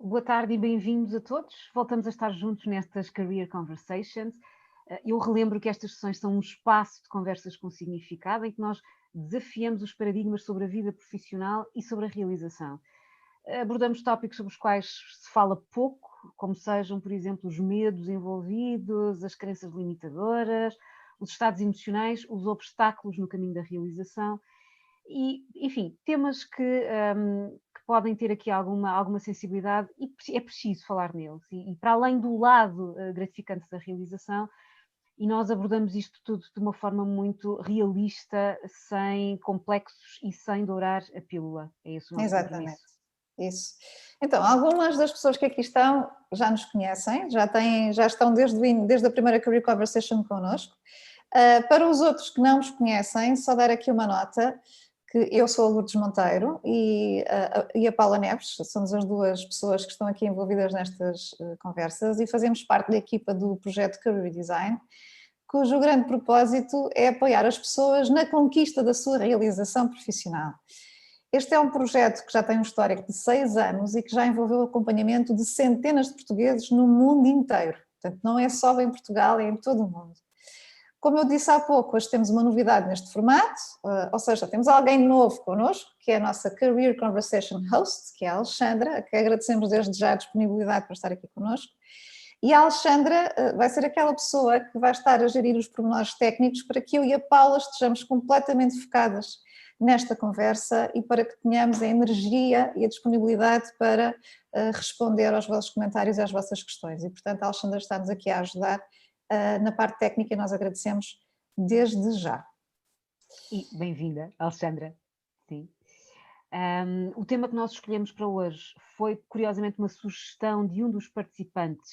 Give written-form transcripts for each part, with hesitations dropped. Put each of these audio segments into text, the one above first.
Boa tarde e bem-vindos a todos. Voltamos a estar juntos nestas Career Conversations. Eu relembro que estas sessões são um espaço de conversas com significado em que nós desafiamos os paradigmas sobre a vida profissional e sobre a realização. Abordamos tópicos sobre os quais se fala pouco, como sejam, por exemplo, os medos envolvidos, as crenças limitadoras, os estados emocionais, os obstáculos no caminho da realização e, enfim, temas que podem ter aqui alguma sensibilidade e é preciso falar neles. E para além do lado gratificante da realização, e nós abordamos isto tudo de uma forma muito realista, sem complexos e sem dourar a pílula. É esse o nosso Exatamente, compromisso. isso. Então, algumas das pessoas que aqui estão já nos conhecem, já estão desde a primeira Career Conversation connosco. Para os outros que não nos conhecem, só dar aqui uma nota, que eu sou a Lourdes Monteiro e a Paula Neves, somos as duas pessoas que estão aqui envolvidas nestas conversas e fazemos parte da equipa do projeto Career Design, cujo grande propósito é apoiar as pessoas na conquista da sua realização profissional. Este é um projeto que já tem um histórico de 6 anos e que já envolveu o acompanhamento de centenas de portugueses no mundo inteiro. Portanto, não é só em Portugal, é em todo o mundo. Como eu disse há pouco, hoje temos uma novidade neste formato, ou seja, temos alguém novo connosco, que é a nossa Career Conversation Host, que é a Alexandra, a que agradecemos desde já a disponibilidade para estar aqui connosco. E a Alexandra vai ser aquela pessoa que vai estar a gerir os pormenores técnicos para que eu e a Paula estejamos completamente focadas nesta conversa e para que tenhamos a energia e a disponibilidade para responder aos vossos comentários e às vossas questões. E, portanto, a Alexandra está-nos aqui a ajudar na parte técnica e nós agradecemos desde já. E bem-vinda, Alexandra. Sim. O tema que nós escolhemos para hoje foi, curiosamente, uma sugestão de um dos participantes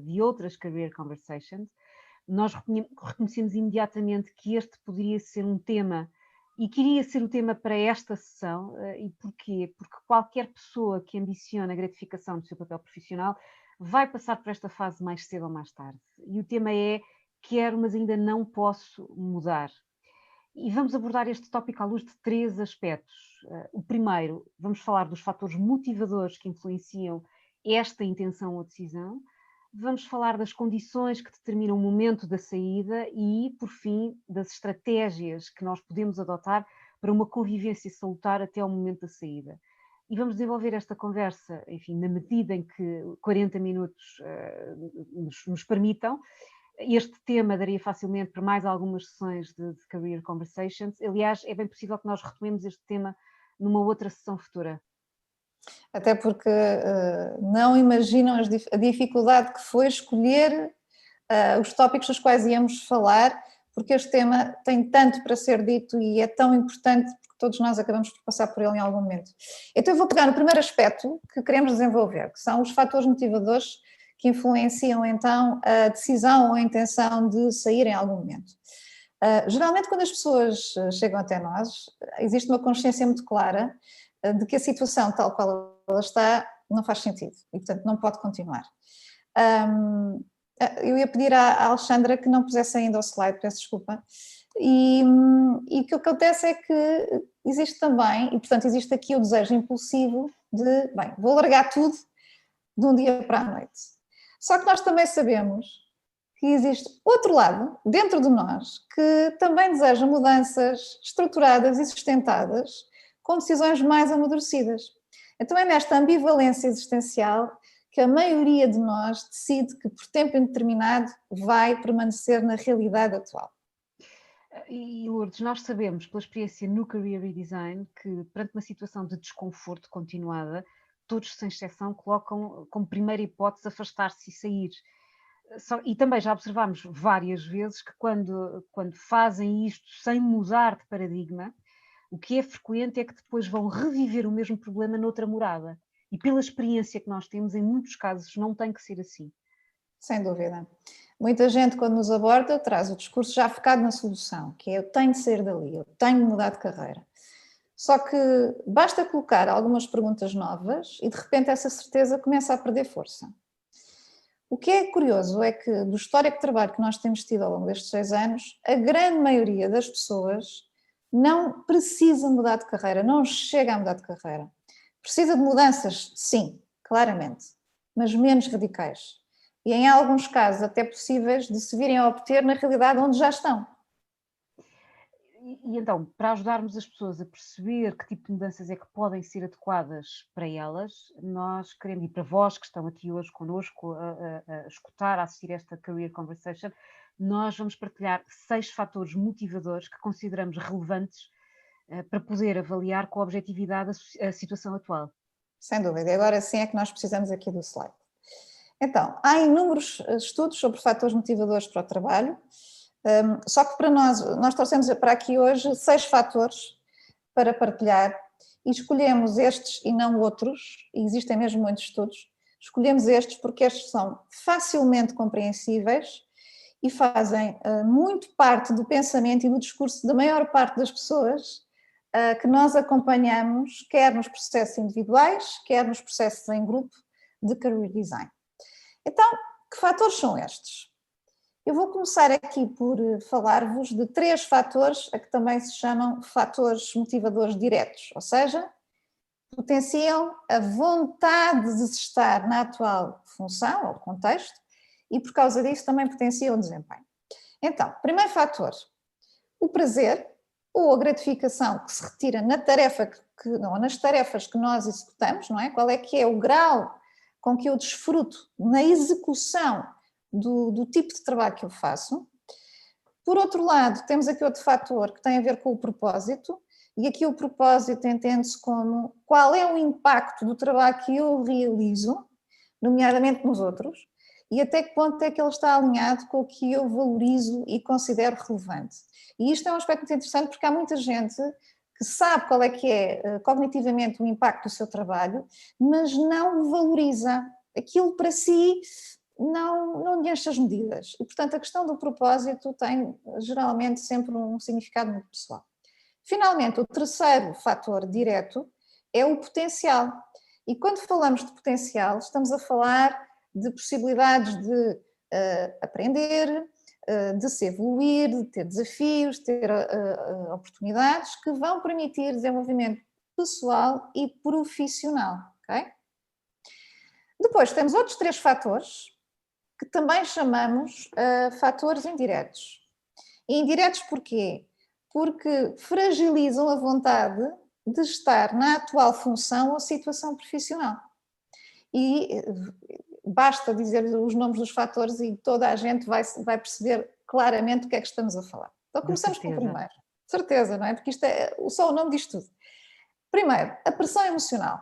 de outras Career Conversations. Nós reconhecemos imediatamente que este poderia ser um tema e queria ser o tema para esta sessão. E porquê? Porque qualquer pessoa que ambiciona a gratificação do seu papel profissional vai passar por esta fase mais cedo ou mais tarde. E o tema é quero, mas ainda não posso mudar. E vamos abordar este tópico à luz de 3 aspectos. O primeiro, vamos falar dos fatores motivadores que influenciam esta intenção ou decisão. Vamos falar das condições que determinam o momento da saída e, por fim, das estratégias que nós podemos adotar para uma convivência salutar até ao momento da saída. E vamos desenvolver esta conversa, enfim, na medida em que 40 minutos nos permitam. Este tema daria facilmente para mais algumas sessões de Career Conversations. Aliás, é bem possível que nós retomemos este tema numa outra sessão futura. Até porque não imaginam a dificuldade que foi escolher os tópicos dos quais íamos falar, porque este tema tem tanto para ser dito e é tão importante porque todos nós acabamos por passar por ele em algum momento. Então eu vou pegar no primeiro aspecto que queremos desenvolver, que são os fatores motivadores que influenciam então a decisão ou a intenção de sair em algum momento. Geralmente quando as pessoas chegam até nós, existe uma consciência muito clara de que a situação tal qual ela está não faz sentido e portanto não pode continuar. Eu ia pedir à Alexandra que não pusesse ainda o slide, peço desculpa, e o que acontece é que existe também, e portanto existe aqui o desejo impulsivo de, bem, vou largar tudo de um dia para a noite. Só que nós também sabemos que existe outro lado, dentro de nós, que também deseja mudanças estruturadas e sustentadas, com decisões mais amadurecidas. Então é nesta ambivalência existencial que a maioria de nós decide que por tempo indeterminado vai permanecer na realidade atual. E Lourdes, nós sabemos pela experiência no Career Redesign que perante uma situação de desconforto continuada, todos sem exceção colocam como primeira hipótese afastar-se e sair. E também já observámos várias vezes que quando fazem isto sem mudar de paradigma, o que é frequente é que depois vão reviver o mesmo problema noutra morada. E pela experiência que nós temos, em muitos casos não tem que ser assim. Sem dúvida. Muita gente, quando nos aborda, traz o discurso já focado na solução, que é eu tenho de sair dali, eu tenho de mudar de carreira. Só que basta colocar algumas perguntas novas e de repente essa certeza começa a perder força. O que é curioso é que do histórico de trabalho que nós temos tido ao longo destes 6 anos, a grande maioria das pessoas não precisa mudar de carreira, não chega a mudar de carreira. Precisa de mudanças, sim, claramente, mas menos radicais. E em alguns casos até possíveis de se virem a obter na realidade onde já estão. E então, para ajudarmos as pessoas a perceber que tipo de mudanças é que podem ser adequadas para elas, nós queremos, e para vós que estão aqui hoje connosco a escutar, a assistir esta Career Conversation, nós vamos partilhar 6 fatores motivadores que consideramos relevantes para poder avaliar com objetividade a situação atual. Sem dúvida, e agora sim é que nós precisamos aqui do slide. Então, há inúmeros estudos sobre fatores motivadores para o trabalho, só que para nós trouxemos para aqui hoje 6 fatores para partilhar e escolhemos estes e não outros, e existem mesmo muitos estudos, escolhemos estes porque estes são facilmente compreensíveis e fazem muito parte do pensamento e do discurso da maior parte das pessoas que nós acompanhamos, quer nos processos individuais, quer nos processos em grupo de career design. Então, que fatores são estes? Eu vou começar aqui por falar-vos de 3 fatores a que também se chamam fatores motivadores diretos, ou seja, potenciam a vontade de se estar na atual função ou contexto e por causa disso também potenciam o desempenho. Então, primeiro fator, o prazer ou a gratificação que se retira na tarefa ou nas tarefas que nós executamos, não é? Qual é que é o grau com que eu desfruto na execução do tipo de trabalho que eu faço. Por outro lado, temos aqui outro fator que tem a ver com o propósito, e aqui o propósito entende-se como qual é o impacto do trabalho que eu realizo, nomeadamente nos outros, e até que ponto é que ele está alinhado com o que eu valorizo e considero relevante. E isto é um aspecto muito interessante porque há muita gente que sabe qual é que é cognitivamente o impacto do seu trabalho, mas não o valoriza. Aquilo para si não lhe enche as medidas. E, portanto, a questão do propósito tem geralmente sempre um significado muito pessoal. Finalmente, o terceiro fator direto é o potencial. E quando falamos de potencial, estamos a falar de possibilidades de aprender, de se evoluir, de ter desafios, de ter oportunidades que vão permitir desenvolvimento pessoal e profissional. Okay? Depois temos outros 3 fatores que também chamamos fatores indiretos. E indiretos porquê? Porque fragilizam a vontade de estar na atual função ou situação profissional. E basta dizer os nomes dos fatores e toda a gente vai perceber claramente o que é que estamos a falar. Então começamos com o primeiro. Certeza, não é? Porque isto é só o nome diz tudo. Primeiro, a pressão emocional.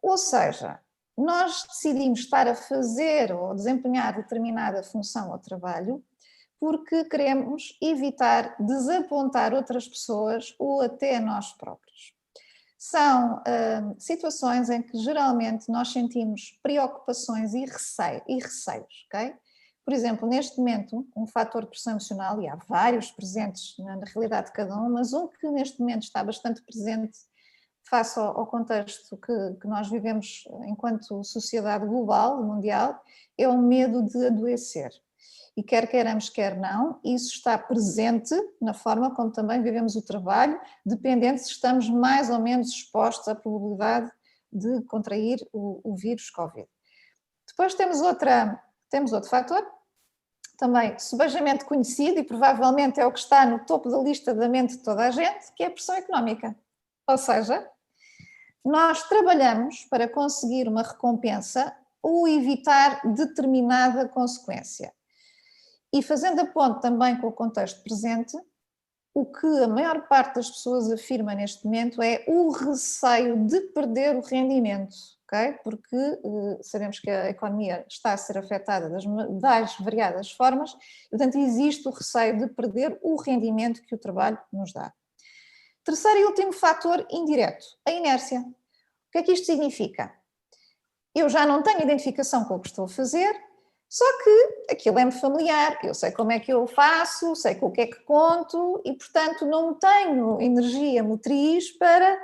Ou seja, nós decidimos estar a fazer ou desempenhar determinada função ou trabalho porque queremos evitar desapontar outras pessoas ou até nós próprios. São situações em que geralmente nós sentimos preocupações e receios, ok? Por exemplo, neste momento, um fator de pressão emocional, e há vários presentes na realidade de cada um, mas um que neste momento está bastante presente face ao contexto que nós vivemos enquanto sociedade global, mundial, é o medo de adoecer. E quer queiramos, quer não, isso está presente na forma como também vivemos o trabalho, dependendo se estamos mais ou menos expostos à probabilidade de contrair o vírus Covid. Depois temos outro fator, também subejamente conhecido e provavelmente é o que está no topo da lista da mente de toda a gente, que é a pressão económica. Ou seja, nós trabalhamos para conseguir uma recompensa ou evitar determinada consequência. E fazendo a ponte também com o contexto presente, o que a maior parte das pessoas afirma neste momento é o receio de perder o rendimento, ok? Porque sabemos que a economia está a ser afetada das variadas formas, e, portanto, existe o receio de perder o rendimento que o trabalho nos dá. Terceiro e último fator indireto, a inércia. O que é que isto significa? Eu já não tenho identificação com o que estou a fazer, só que aquilo é-me familiar, eu sei como é que eu faço, sei com o que é que conto e, portanto, não tenho energia motriz para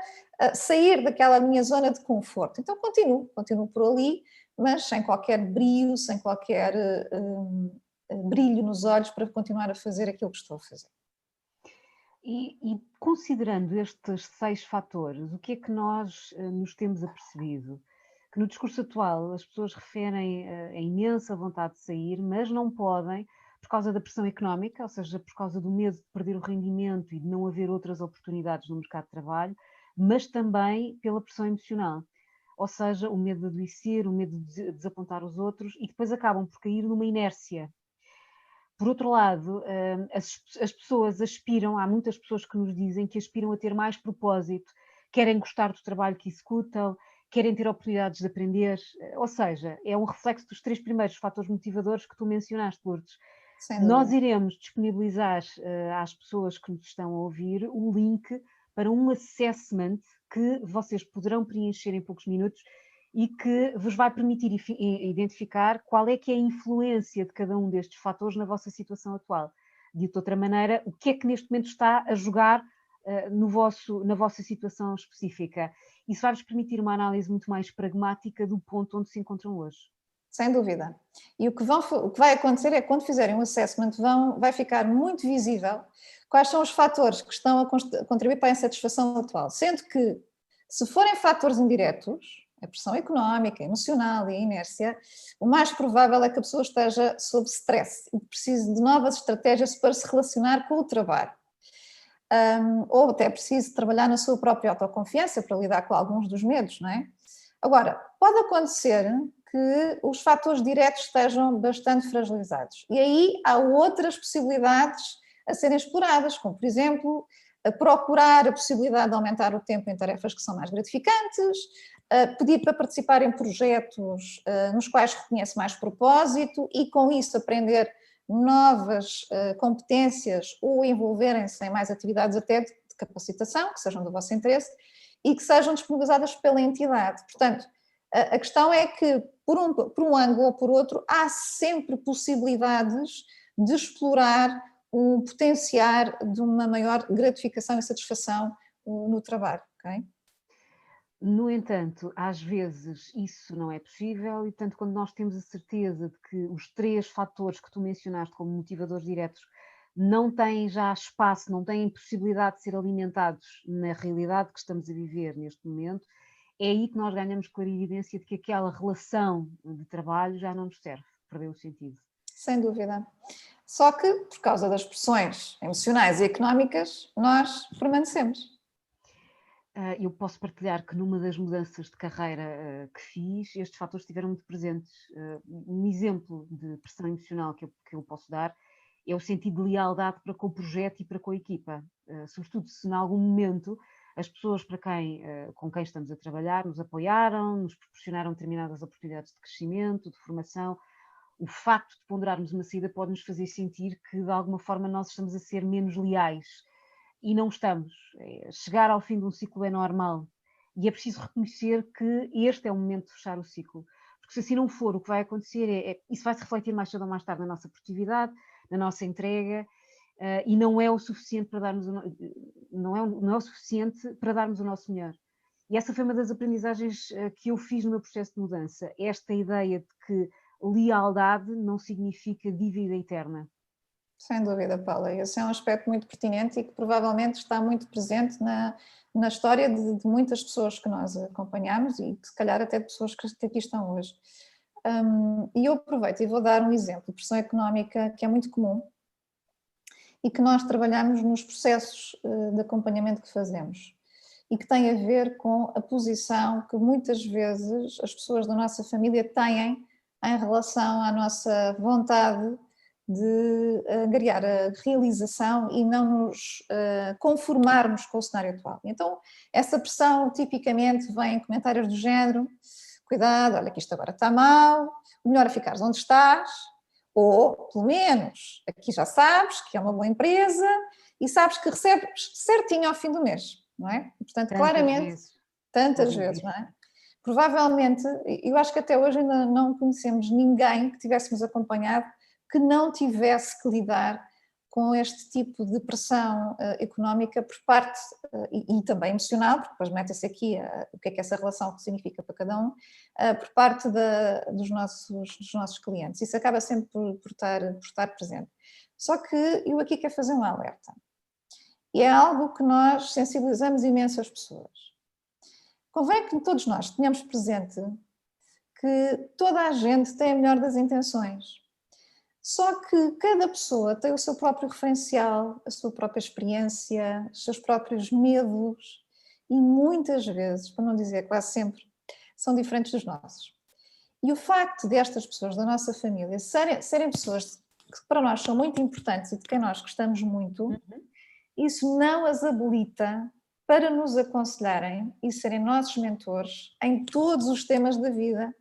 sair daquela minha zona de conforto. Então continuo por ali, mas sem qualquer brio, sem qualquer brilho nos olhos para continuar a fazer aquilo que estou a fazer. E considerando estes 6 fatores, o que é que nós nos temos apercebido? que no discurso atual as pessoas referem a imensa vontade de sair, mas não podem por causa da pressão económica, ou seja, por causa do medo de perder o rendimento e de não haver outras oportunidades no mercado de trabalho, mas também pela pressão emocional. Ou seja, o medo de adoecer, o medo de desapontar os outros, e depois acabam por cair numa inércia. Por outro lado, as pessoas aspiram, há muitas pessoas que nos dizem que aspiram a ter mais propósito, querem gostar do trabalho que executam, querem ter oportunidades de aprender, ou seja, é um reflexo dos 3 primeiros fatores motivadores que tu mencionaste, Lourdes. Sem Nós dúvida. iremos disponibilizar às pessoas que nos estão a ouvir o link para um assessment que vocês poderão preencher em poucos minutos e que vos vai permitir identificar qual é que é a influência de cada um destes fatores na vossa situação atual. Dito de outra maneira, o que é que neste momento está a jogar na vossa situação específica. Isso vai-vos permitir uma análise muito mais pragmática do ponto onde se encontram hoje. Sem dúvida. E o que vai acontecer é que quando fizerem um assessment vai ficar muito visível quais são os fatores que estão a contribuir para a insatisfação atual. Sendo que, se forem fatores indiretos, a pressão económica, emocional e a inércia, o mais provável é que a pessoa esteja sob stress e precise de novas estratégias para se relacionar com o trabalho. Ou até precise trabalhar na sua própria autoconfiança para lidar com alguns dos medos, não é? Agora, pode acontecer que os fatores diretos estejam bastante fragilizados. E aí há outras possibilidades a serem exploradas, como, por exemplo, a procurar a possibilidade de aumentar o tempo em tarefas que são mais gratificantes, pedir para participar em projetos nos quais reconhece mais propósito e, com isso, aprender novas competências ou envolverem-se em mais atividades até de capacitação, que sejam do vosso interesse e que sejam disponibilizadas pela entidade. Portanto, a questão é que, por um ângulo ou por outro, há sempre possibilidades de explorar um potenciar de uma maior gratificação e satisfação no trabalho, ok? No entanto, às vezes isso não é possível e, portanto, quando nós temos a certeza de que os 3 fatores que tu mencionaste como motivadores diretos não têm já espaço, não têm possibilidade de ser alimentados na realidade que estamos a viver neste momento, é aí que nós ganhamos clarividência de que aquela relação de trabalho já não nos serve, perdeu o sentido. Sem dúvida. Só que, por causa das pressões emocionais e económicas, nós permanecemos. Eu posso partilhar que numa das mudanças de carreira que fiz, estes fatores estiveram muito presentes. Um exemplo de pressão emocional que eu posso dar é o sentido de lealdade para com o projeto e para com a equipa. Sobretudo se em algum momento as pessoas com quem estamos a trabalhar nos apoiaram, nos proporcionaram determinadas oportunidades de crescimento, de formação. O facto de ponderarmos uma saída pode nos fazer sentir que de alguma forma nós estamos a ser menos leais. E não estamos. Chegar ao fim de um ciclo é normal. E é preciso reconhecer que este é o momento de fechar o ciclo. Porque se assim não for, o que vai acontecer isso vai se refletir mais cedo ou mais tarde na nossa produtividade, na nossa entrega, e não é o suficiente para darmos não é o suficiente para darmos o nosso melhor. E essa foi uma das aprendizagens que eu fiz no meu processo de mudança. Esta ideia de que lealdade não significa dívida eterna. Sem dúvida, Paula. Esse é um aspecto muito pertinente e que provavelmente está muito presente na história de muitas pessoas que nós acompanhamos e se calhar até de pessoas que aqui estão hoje. E eu aproveito e vou dar um exemplo de pressão económica que é muito comum e que nós trabalhamos nos processos de acompanhamento que fazemos e que tem a ver com a posição que muitas vezes as pessoas da nossa família têm em relação à nossa vontade de angariar a realização e não nos conformarmos com o cenário atual. Então, essa pressão tipicamente vem em comentários do género: cuidado, olha que isto agora está mal, o melhor é ficares onde estás, ou pelo menos aqui já sabes que é uma boa empresa e sabes que recebes certinho ao fim do mês, não é? E, portanto, claramente, tantas vezes, não é? Provavelmente, eu acho que até hoje ainda não conhecemos ninguém que tivéssemos acompanhado que não tivesse que lidar com este tipo de pressão económica por parte, e também emocional, porque depois mete-se aqui o que é essa relação significa para cada um, por parte dos nossos clientes. Isso acaba sempre por estar presente. Só que eu aqui quero fazer um alerta. E é algo que nós sensibilizamos imenso as pessoas. Convém que todos nós tenhamos presente que toda a gente tem a melhor das intenções. Só que cada pessoa tem o seu próprio referencial, a sua própria experiência, os seus próprios medos e muitas vezes, para não dizer quase sempre, são diferentes dos nossos. E o facto destas pessoas da nossa família serem pessoas que para nós são muito importantes e de quem nós gostamos muito, isso não as habilita para nos aconselharem e serem nossos mentores em todos os temas da vida,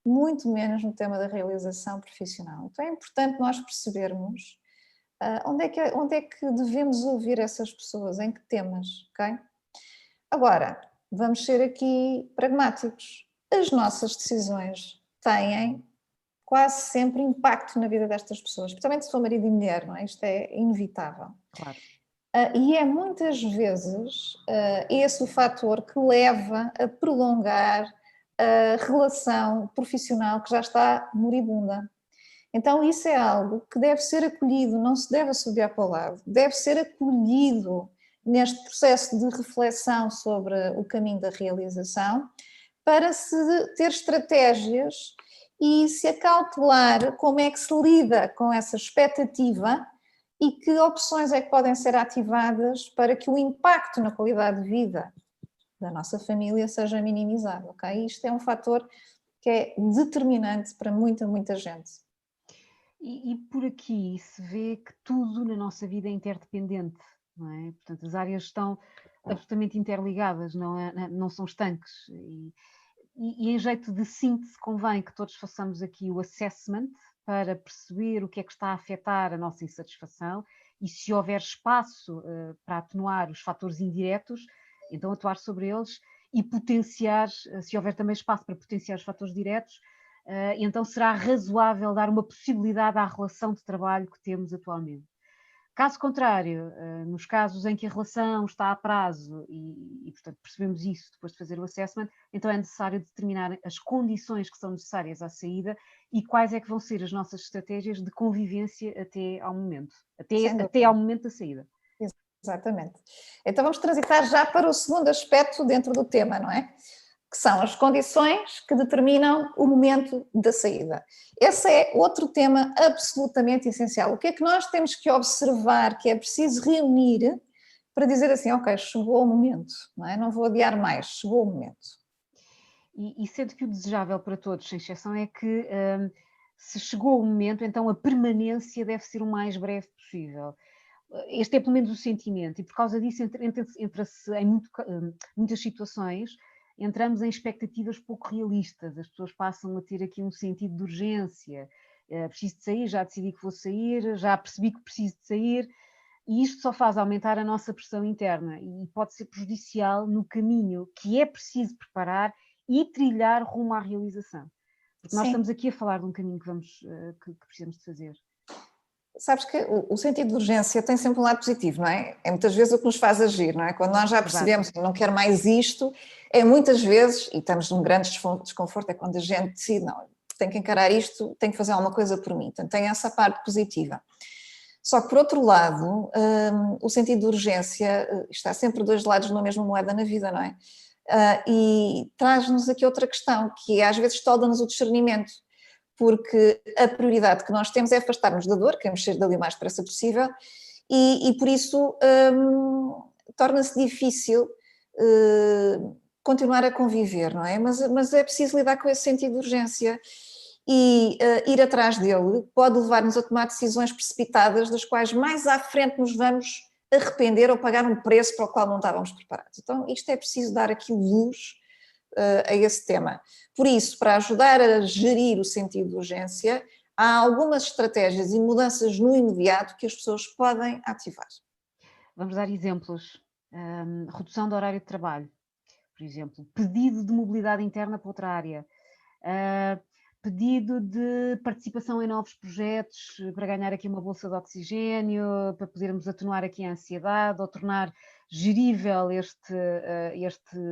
muito menos no tema da realização profissional. Então é importante nós percebermos onde é que devemos ouvir essas pessoas, em que temas, ok? Agora, vamos ser aqui pragmáticos. As nossas decisões têm quase sempre impacto na vida destas pessoas, especialmente se for marido e mulher, não é? Isto é inevitável. Claro. E é muitas vezes esse o fator que leva a prolongar a relação profissional que já está moribunda. Então isso é algo que deve ser acolhido, não se deve assobiar para o lado, deve ser acolhido neste processo de reflexão sobre o caminho da realização, para se ter estratégias e se acautelar como é que se lida com essa expectativa e que opções é que podem ser ativadas para que o impacto na qualidade de vida da nossa família seja minimizado, ok? Isto é um fator que é determinante para muita gente. E por aqui se vê que tudo na nossa vida é interdependente, não é? Portanto, as áreas estão absolutamente interligadas, não são estanques. E em jeito de síntese, convém que todos façamos aqui o assessment para perceber o que é que está a afetar a nossa insatisfação e se houver espaço para atenuar os fatores indiretos, então atuar sobre eles e potenciar, se houver também espaço para potenciar os fatores diretos, então será razoável dar uma possibilidade à relação de trabalho que temos atualmente. Caso contrário, nos casos em que a relação está a prazo e, portanto, percebemos isso depois de fazer o assessment, então é necessário determinar as condições que são necessárias à saída e quais é que vão ser as nossas estratégias de convivência até ao momento, até ao momento da saída. Exatamente. Então vamos transitar já para o segundo aspecto dentro do tema, não é? Que são as condições que determinam o momento da saída. Esse é outro tema absolutamente essencial. O que é que nós temos que observar, que é preciso reunir para dizer assim, ok, chegou o momento, não é? Não vou adiar mais, chegou o momento. E sendo que o desejável para todos, sem exceção, é que se chegou o momento, então a permanência deve ser o mais breve possível. Este é pelo menos o sentimento, e por causa disso entra-se em muitas situações, entramos em expectativas pouco realistas, as pessoas passam a ter aqui um sentido de urgência, preciso de sair, já decidi que vou sair, já percebi que preciso de sair, e isto só faz aumentar a nossa pressão interna e pode ser prejudicial no caminho que é preciso preparar e trilhar rumo à realização. Porque nós estamos aqui a falar de um caminho que precisamos de fazer. Sabes que o sentido de urgência tem sempre um lado positivo, não é? É muitas vezes o que nos faz agir, não é? Quando nós já percebemos que não quero mais isto, é muitas vezes, e estamos num grande desconforto, é quando a gente decide, não, tenho que encarar isto, tenho que fazer alguma coisa por mim. Portanto, tem essa parte positiva. Só que, por outro lado, o sentido de urgência está sempre dois lados na mesma moeda na vida, não é? E traz-nos aqui outra questão, que às vezes tolda-nos o discernimento, porque a prioridade que nós temos é afastar-nos da dor, queremos sair dali o mais depressa possível, e por isso torna-se difícil continuar a conviver, não é? Mas é preciso lidar com esse sentido de urgência e ir atrás dele pode levar-nos a tomar decisões precipitadas, das quais mais à frente nos vamos arrepender ou pagar um preço para o qual não estávamos preparados. Então isto é preciso dar aqui luz a esse tema. Por isso, para ajudar a gerir o sentido de urgência, há algumas estratégias e mudanças no imediato que as pessoas podem ativar. Vamos dar exemplos. Redução do horário de trabalho, por exemplo. Pedido de mobilidade interna para outra área. Pedido de participação em novos projetos para ganhar aqui uma bolsa de oxigênio, para podermos atenuar aqui a ansiedade ou tornar gerível este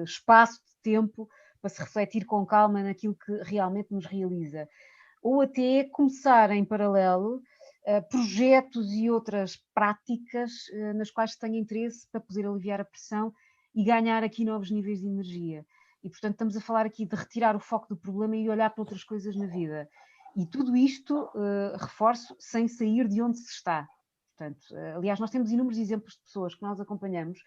espaço de tempo para se refletir com calma naquilo que realmente nos realiza. Ou até começar em paralelo projetos e outras práticas nas quais se tenha interesse para poder aliviar a pressão e ganhar aqui novos níveis de energia. E, portanto, estamos a falar aqui de retirar o foco do problema e olhar para outras coisas na vida. E tudo isto, reforço, sem sair de onde se está. Portanto, aliás, nós temos inúmeros exemplos de pessoas que nós acompanhamos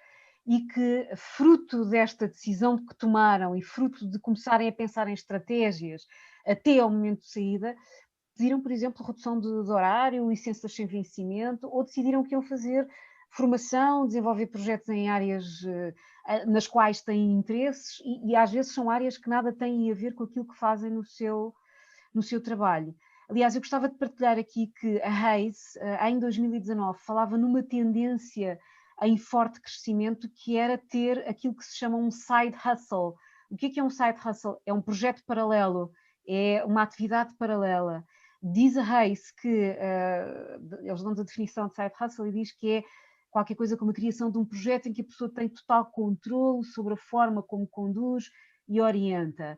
e que, fruto desta decisão que tomaram e fruto de começarem a pensar em estratégias até ao momento de saída, decidiram, por exemplo, redução de horário, licenças sem vencimento, ou decidiram que iam fazer formação, desenvolver projetos em áreas nas quais têm interesses e às vezes são áreas que nada têm a ver com aquilo que fazem no seu trabalho. Aliás, eu gostava de partilhar aqui que a Hays, em 2019, falava numa tendência em forte crescimento, que era ter aquilo que se chama um side hustle. O que é um side hustle? É um projeto paralelo, é uma atividade paralela. Diz a Hays que, eles dão a definição de side hustle e diz que é qualquer coisa como a criação de um projeto em que a pessoa tem total controle sobre a forma como conduz e orienta.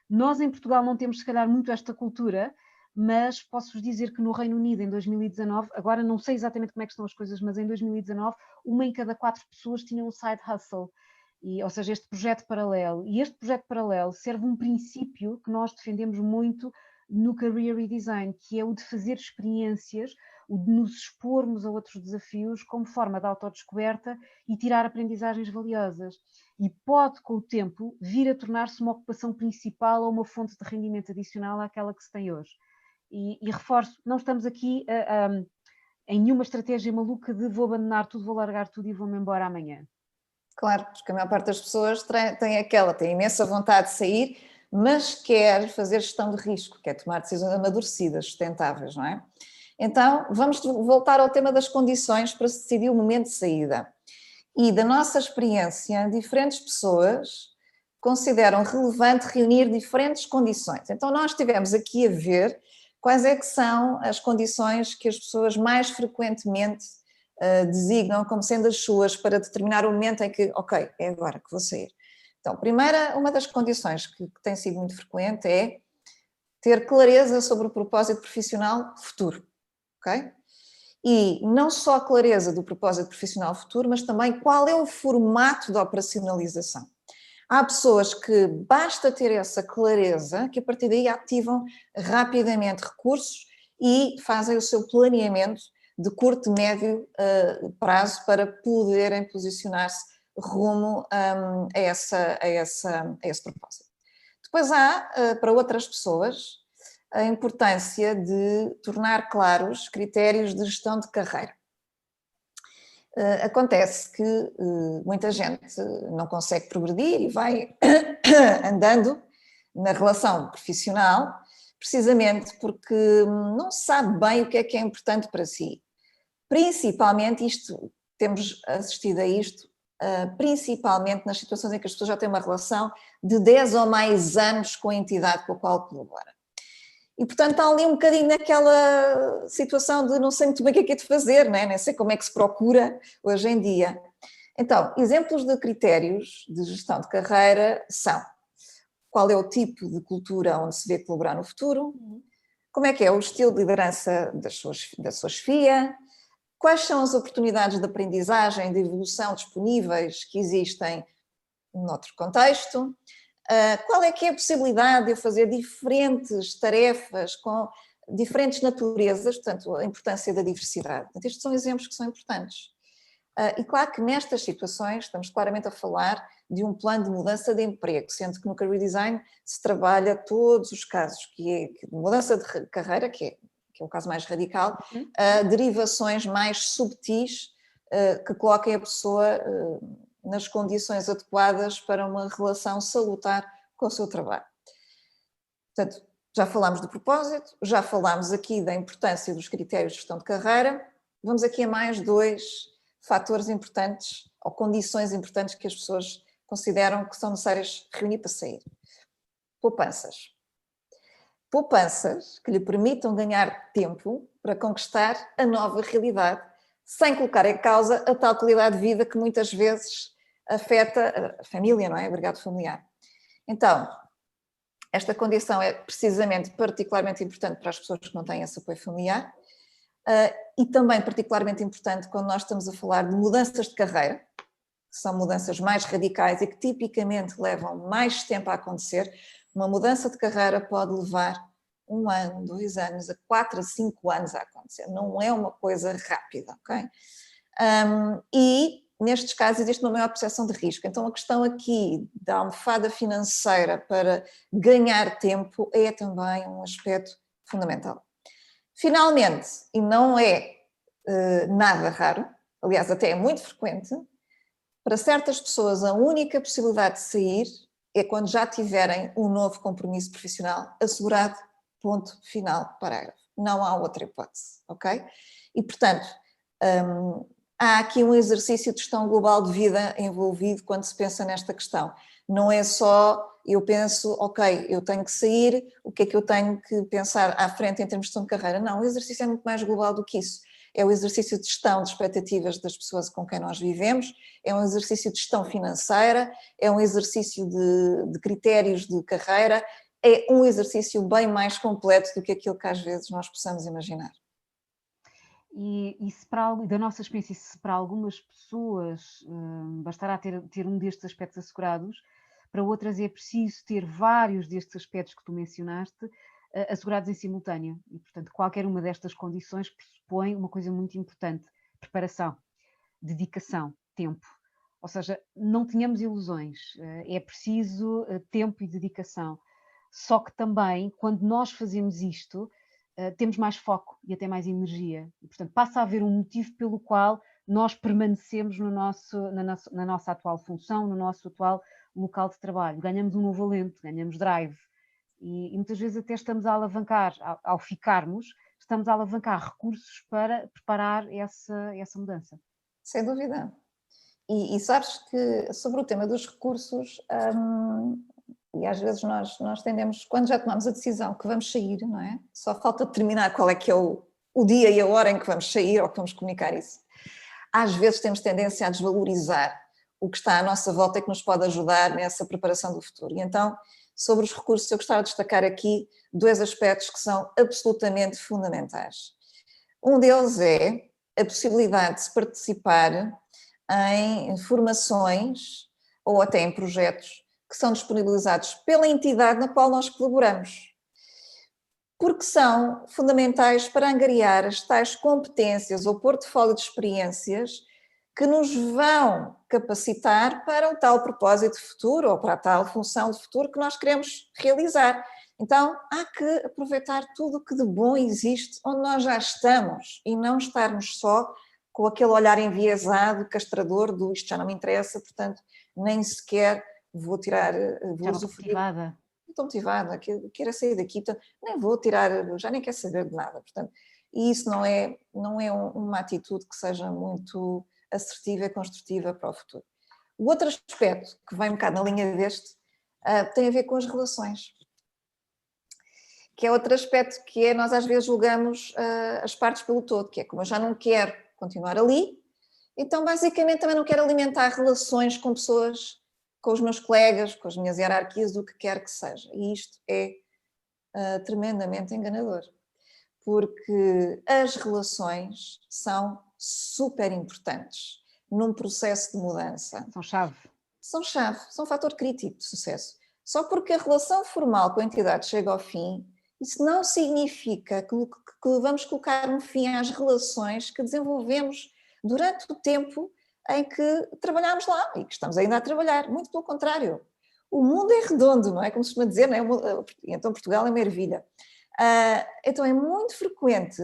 Nós em Portugal não temos se calhar muito esta cultura, mas posso-vos dizer que no Reino Unido em 2019, agora não sei exatamente como é que estão as coisas, mas em 2019 uma em cada 4 pessoas tinha um side hustle, ou seja, este projeto paralelo. E este projeto paralelo serve um princípio que nós defendemos muito no Career Redesign, que é o de fazer experiências, o de nos expormos a outros desafios como forma de autodescoberta e tirar aprendizagens valiosas. E pode, com o tempo, vir a tornar-se uma ocupação principal ou uma fonte de rendimento adicional àquela que se tem hoje. E reforço, não estamos aqui em nenhuma estratégia maluca de vou abandonar tudo, vou largar tudo e vou-me embora amanhã. Claro, porque a maior parte das pessoas tem imensa vontade de sair, mas quer fazer gestão de risco, quer tomar decisões amadurecidas, sustentáveis, não é? Então, vamos voltar ao tema das condições para se decidir o momento de saída. E da nossa experiência, diferentes pessoas consideram relevante reunir diferentes condições. Então, nós estivemos aqui a ver quais é que são as condições que as pessoas mais frequentemente designam como sendo as suas para determinar o momento em que, ok, é agora que vou sair. Então, primeira, uma das condições que tem sido muito frequente é ter clareza sobre o propósito profissional futuro, ok? E não só a clareza do propósito profissional futuro, mas também qual é o formato de operacionalização. Há pessoas que basta ter essa clareza, que a partir daí ativam rapidamente recursos e fazem o seu planeamento de curto e médio prazo para poderem posicionar-se rumo a esse propósito. Depois há, para outras pessoas, a importância de tornar claros critérios de gestão de carreira. Acontece que muita gente não consegue progredir e vai andando na relação profissional precisamente porque não sabe bem o que é importante para si. Principalmente temos assistido a isto, principalmente nas situações em que as pessoas já têm uma relação de 10 ou mais anos com a entidade com a qual colabora. E, portanto, está ali um bocadinho naquela situação de não sei muito bem o que é de fazer, né? Nem sei como é que se procura hoje em dia. Então, exemplos de critérios de gestão de carreira são: qual é o tipo de cultura onde se vê colaborar no futuro, como é o estilo de liderança da sua chefia, quais são as oportunidades de aprendizagem, de evolução disponíveis que existem noutro contexto, qual é que é a possibilidade de eu fazer diferentes tarefas com diferentes naturezas, portanto, a importância da diversidade. Portanto, estes são exemplos que são importantes. E claro que nestas situações estamos claramente a falar de um plano de mudança de emprego, sendo que no Career Design se trabalha todos os casos, que é de mudança de carreira, que é o caso mais radical, derivações mais subtis que coloquem a pessoa nas condições adequadas para uma relação salutar com o seu trabalho. Portanto, já falámos do propósito, já falámos aqui da importância dos critérios de gestão de carreira, vamos aqui a mais 2 fatores importantes ou condições importantes que as pessoas consideram que são necessárias reunir para sair. Poupanças. Poupanças que lhe permitam ganhar tempo para conquistar a nova realidade, sem colocar em causa a tal qualidade de vida que muitas vezes afeta a família, não é? O agregado familiar. Então, esta condição é precisamente particularmente importante para as pessoas que não têm esse apoio familiar e também particularmente importante quando nós estamos a falar de mudanças de carreira, que que são mudanças mais radicais e que tipicamente levam mais tempo a acontecer, uma mudança de carreira pode levar 1 ano, 2 anos, a 4 a 5 anos a acontecer. Não é uma coisa rápida, ok? E nestes casos existe uma maior percepção de risco. Então a questão aqui da almofada financeira para ganhar tempo é também um aspecto fundamental. Finalmente, e não é nada raro, aliás até é muito frequente, para certas pessoas a única possibilidade de sair é quando já tiverem um novo compromisso profissional assegurado, ponto final, parágrafo. Não há outra hipótese, ok? E portanto, há aqui um exercício de gestão global de vida envolvido quando se pensa nesta questão. Não é só eu penso, ok, eu tenho que sair, o que é que eu tenho que pensar à frente em termos de gestão de carreira? Não, o exercício é muito mais global do que isso. É o exercício de gestão de expectativas das pessoas com quem nós vivemos, é um exercício de gestão financeira, é um exercício de critérios de carreira, é um exercício bem mais completo do que aquilo que às vezes nós possamos imaginar. E se da nossa experiência, se para algumas pessoas bastará ter um destes aspectos assegurados, para outras é preciso ter vários destes aspectos que tu mencionaste assegurados em simultâneo. E, portanto, qualquer uma destas condições pressupõe uma coisa muito importante: preparação, dedicação, tempo. Ou seja, não tenhamos ilusões, é preciso tempo e dedicação. Só que também, quando nós fazemos isto, temos mais foco e até mais energia. E, portanto, passa a haver um motivo pelo qual nós permanecemos na nossa atual função, no nosso atual local de trabalho. Ganhamos um novo alento, ganhamos drive. E muitas vezes até estamos a alavancar, ao ficarmos, estamos a alavancar recursos para preparar essa mudança. Sem dúvida. E sabes que sobre o tema dos recursos, e às vezes nós tendemos, quando já tomamos a decisão que vamos sair, não é? Só falta determinar qual é que é o dia e a hora em que vamos sair ou que vamos comunicar isso. Às vezes temos tendência a desvalorizar o que está à nossa volta e que nos pode ajudar nessa preparação do futuro. E então, sobre os recursos, eu gostava de destacar aqui 2 aspectos que são absolutamente fundamentais. Um deles é a possibilidade de se participar em formações ou até em projetos que são disponibilizados pela entidade na qual nós colaboramos, porque são fundamentais para angariar as tais competências ou portfólio de experiências que nos vão capacitar para o tal propósito futuro ou para a tal função de futuro que nós queremos realizar. Então, há que aproveitar tudo o que de bom existe onde nós já estamos e não estarmos só com aquele olhar enviesado, castrador do isto já não me interessa, portanto, nem sequer vou tirar, vou usufruir. Estou motivada, quero sair daqui, portanto, nem vou tirar, já nem quero saber de nada, portanto, e isso não é uma atitude que seja muito assertiva e construtiva para o futuro. O outro aspecto que vem um bocado na linha deste tem a ver com as relações, que é outro aspecto que é, nós às vezes julgamos as partes pelo todo, que é como eu já não quero continuar ali, então basicamente também não quero alimentar relações com pessoas, com os meus colegas, com as minhas hierarquias, o que quer que seja. E isto é tremendamente enganador, porque as relações são super importantes num processo de mudança. São chave. São chave, são um fator crítico de sucesso. Só porque a relação formal com a entidade chega ao fim, isso não significa que vamos colocar um fim às relações que desenvolvemos durante o tempo em que trabalhámos lá e que estamos ainda a trabalhar. Muito pelo contrário. O mundo é redondo, não é? Como se costuma dizer, não é? Então Portugal é uma ervilha. Então é muito frequente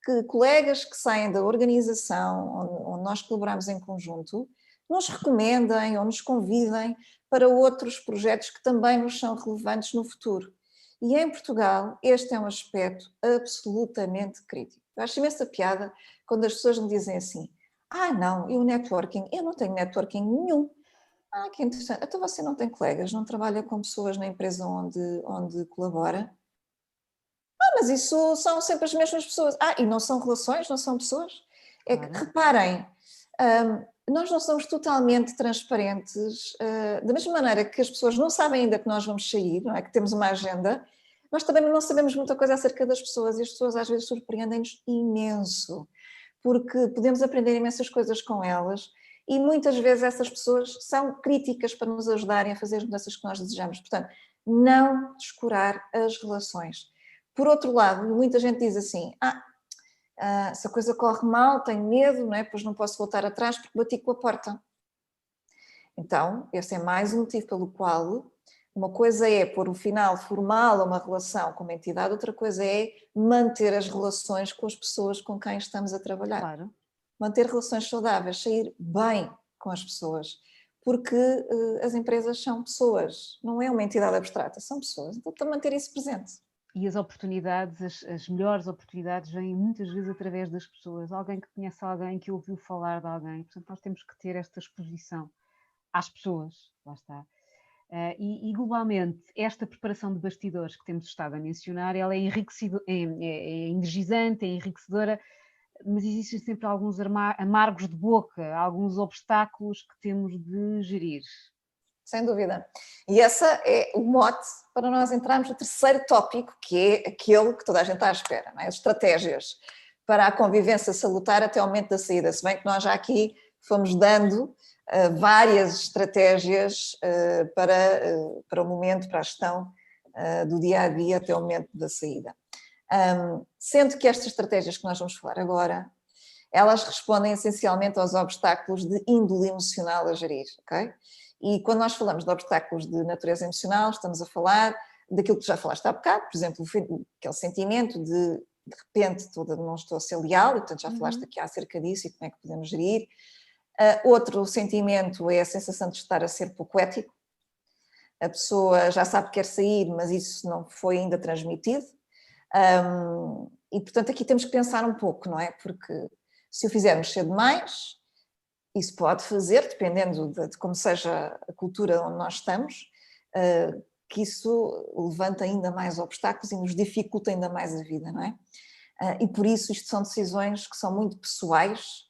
que colegas que saem da organização onde nós colaboramos em conjunto nos recomendem ou nos convidem para outros projetos que também nos são relevantes no futuro. E em Portugal este é um aspecto absolutamente crítico. Eu acho imensa piada quando as pessoas me dizem assim: não, e o networking? Eu não tenho networking nenhum. Que interessante. Então você não tem colegas, não trabalha com pessoas na empresa onde colabora? Mas isso são sempre as mesmas pessoas. E não são relações, não são pessoas? É que, reparem, nós não somos totalmente transparentes, da mesma maneira que as pessoas não sabem ainda que nós vamos sair, não é? Que temos uma agenda, nós também não sabemos muita coisa acerca das pessoas e as pessoas às vezes surpreendem-nos imenso, porque podemos aprender imensas coisas com elas e muitas vezes essas pessoas são críticas para nos ajudarem a fazer as mudanças que nós desejamos. Portanto, não descurar as relações. Por outro lado, muita gente diz assim, se a coisa corre mal, tenho medo, não é? Pois não posso voltar atrás porque bati com a porta. Então, esse é mais um motivo pelo qual uma coisa é pôr um final formal a uma relação com uma entidade, outra coisa é manter as relações com as pessoas com quem estamos a trabalhar. Claro. Manter relações saudáveis, sair bem com as pessoas, porque as empresas são pessoas, não é uma entidade abstrata, são pessoas, então para manter isso presente. E as oportunidades, as melhores oportunidades vêm muitas vezes através das pessoas, alguém que conhece alguém, que ouviu falar de alguém, portanto nós temos que ter esta exposição às pessoas, lá está. E globalmente, esta preparação de bastidores que temos estado a mencionar, ela é energizante, é enriquecedora, mas existem sempre alguns amargos de boca, alguns obstáculos que temos de gerir. Sem dúvida. E esse é o mote para nós entrarmos no terceiro tópico, que é aquele que toda a gente está à espera, não é? As estratégias para a convivência salutar até o momento da saída, se bem que nós já aqui fomos dando várias estratégias para o momento, para a gestão do dia-a-dia até o momento da saída. Sendo que estas estratégias que nós vamos falar agora, elas respondem essencialmente aos obstáculos de índole emocional a gerir, ok? E quando nós falamos de obstáculos de natureza emocional, estamos a falar daquilo que já falaste há bocado, por exemplo, aquele sentimento de repente não estou a ser leal, e portanto já falaste aqui acerca disso e como é que podemos gerir. Outro sentimento é a sensação de estar a ser pouco ético. A pessoa já sabe que quer sair, mas isso não foi ainda transmitido. E portanto aqui temos que pensar um pouco, não é? Porque se o fizermos cedo demais, isso pode fazer, dependendo de como seja a cultura onde nós estamos, que isso levanta ainda mais obstáculos e nos dificulta ainda mais a vida, não é? E por isso isto são decisões que são muito pessoais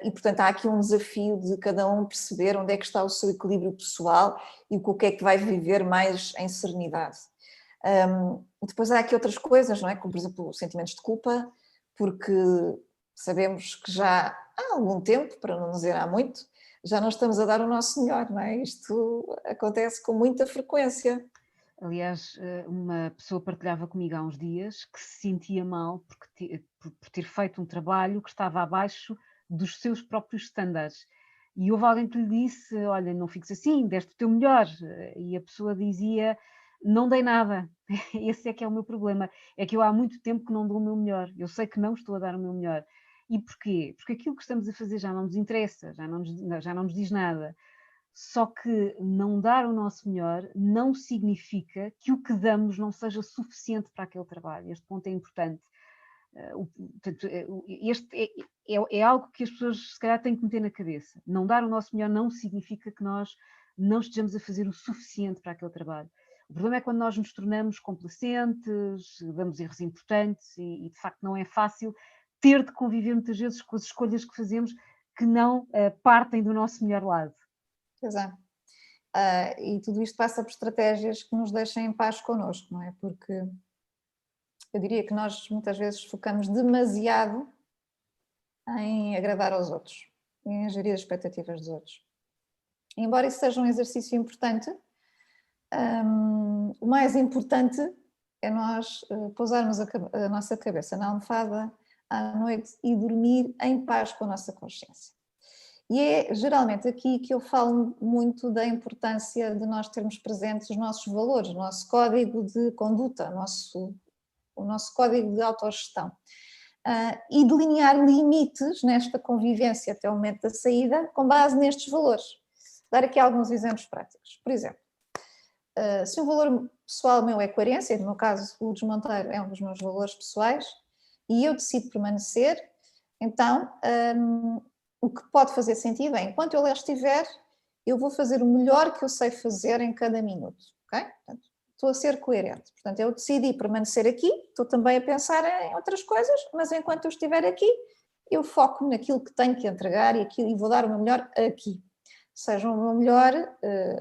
e portanto há aqui um desafio de cada um perceber onde é que está o seu equilíbrio pessoal e com o que é que vai viver mais em serenidade. Depois há aqui outras coisas, não é? Como por exemplo sentimentos de culpa, porque sabemos que já há algum tempo, para não dizer há muito, já não estamos a dar o nosso melhor, não é? Isto acontece com muita frequência. Aliás, uma pessoa partilhava comigo há uns dias que se sentia mal por ter feito um trabalho que estava abaixo dos seus próprios estándares. E houve alguém que lhe disse, olha, não fiques assim, deste o teu melhor. E a pessoa dizia, não dei nada. Esse é que é o meu problema. É que eu há muito tempo que não dou o meu melhor. Eu sei que não estou a dar o meu melhor. E porquê? Porque aquilo que estamos a fazer já não nos interessa, já não nos diz nada. Só que não dar o nosso melhor não significa que o que damos não seja suficiente para aquele trabalho. Este ponto é importante. Este é algo que as pessoas se calhar têm que meter na cabeça. Não dar o nosso melhor não significa que nós não estejamos a fazer o suficiente para aquele trabalho. O problema é quando nós nos tornamos complacentes, damos erros importantes e de facto não é fácil ter de conviver muitas vezes com as escolhas que fazemos que não partem do nosso melhor lado. Pois é. E tudo isto passa por estratégias que nos deixem em paz connosco, não é? Porque eu diria que nós muitas vezes focamos demasiado em agradar aos outros, em gerir as expectativas dos outros. E embora isso seja um exercício importante, o mais importante é nós pousarmos a nossa cabeça na almofada à noite e dormir em paz com a nossa consciência. E é geralmente aqui que eu falo muito da importância de nós termos presentes os nossos valores, o nosso código de conduta, o nosso código de autogestão. E delinear limites nesta convivência até o momento da saída com base nestes valores. Dar aqui alguns exemplos práticos. Por exemplo, se um valor pessoal meu é coerência, no meu caso o desmontar é um dos meus valores pessoais, e eu decido permanecer, então o que pode fazer sentido é, enquanto eu lá estiver, eu vou fazer o melhor que eu sei fazer em cada minuto, ok? Portanto, estou a ser coerente. Portanto, eu decidi permanecer aqui, estou também a pensar em outras coisas, mas enquanto eu estiver aqui, eu foco naquilo que tenho que entregar e vou dar o meu melhor aqui. Seja o meu melhor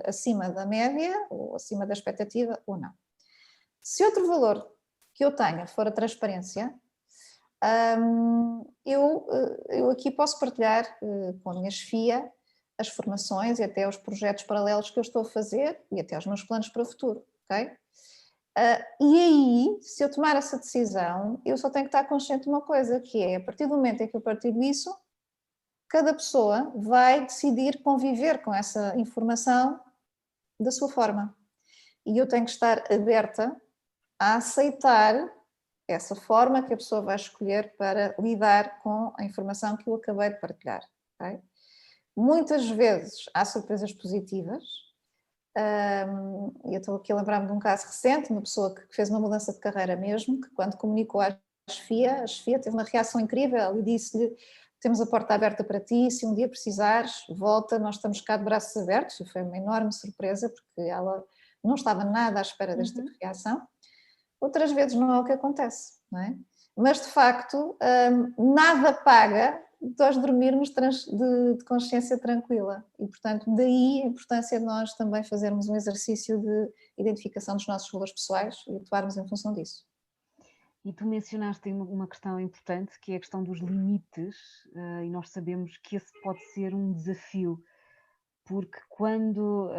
acima da média, ou acima da expectativa, ou não. Se outro valor que eu tenha for a transparência, eu aqui posso partilhar com a minha chefia as formações e até os projetos paralelos que eu estou a fazer e até os meus planos para o futuro, ok? E aí, se eu tomar essa decisão, eu só tenho que estar consciente de uma coisa, que é, a partir do momento em que eu partilho isso, cada pessoa vai decidir conviver com essa informação da sua forma. E eu tenho que estar aberta a aceitar essa forma que a pessoa vai escolher para lidar com a informação que eu acabei de partilhar. Okay? Muitas vezes há surpresas positivas, e eu estou aqui a lembrar-me de um caso recente, uma pessoa que fez uma mudança de carreira mesmo, que quando comunicou à chefia, a chefia teve uma reação incrível e disse-lhe: temos a porta aberta para ti, se um dia precisares, volta, nós estamos cá de braços abertos. E foi uma enorme surpresa, porque ela não estava nada à espera desta reação. Outras vezes não é o que acontece, não é? Mas, de facto, nada paga nós dormirmos de consciência tranquila. E, portanto, daí a importância de nós também fazermos um exercício de identificação dos nossos valores pessoais e atuarmos em função disso. E tu mencionaste uma questão importante, que é a questão dos limites, e nós sabemos que esse pode ser um desafio, porque quando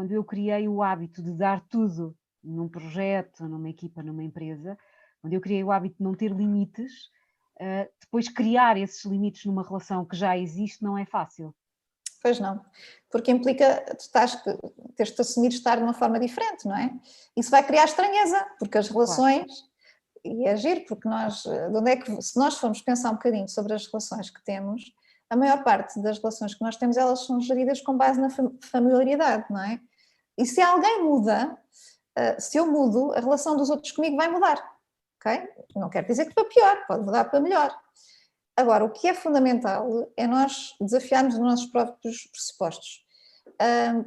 eu criei o hábito de dar tudo num projeto, numa equipa, numa empresa, quando eu criei o hábito de não ter limites, depois criar esses limites numa relação que já existe não é fácil. Pois não, porque implica teres de assumir estar de uma forma diferente, não é? Isso vai criar estranheza, porque as relações... Claro. E é giro, porque se nós formos pensar um bocadinho sobre as relações que temos, a maior parte das relações que nós temos, elas são geridas com base na familiaridade, não é? E se alguém muda, se eu mudo, a relação dos outros comigo vai mudar, ok? Não quer dizer que para pior, pode mudar para melhor. Agora, o que é fundamental é nós desafiarmos os nossos próprios pressupostos,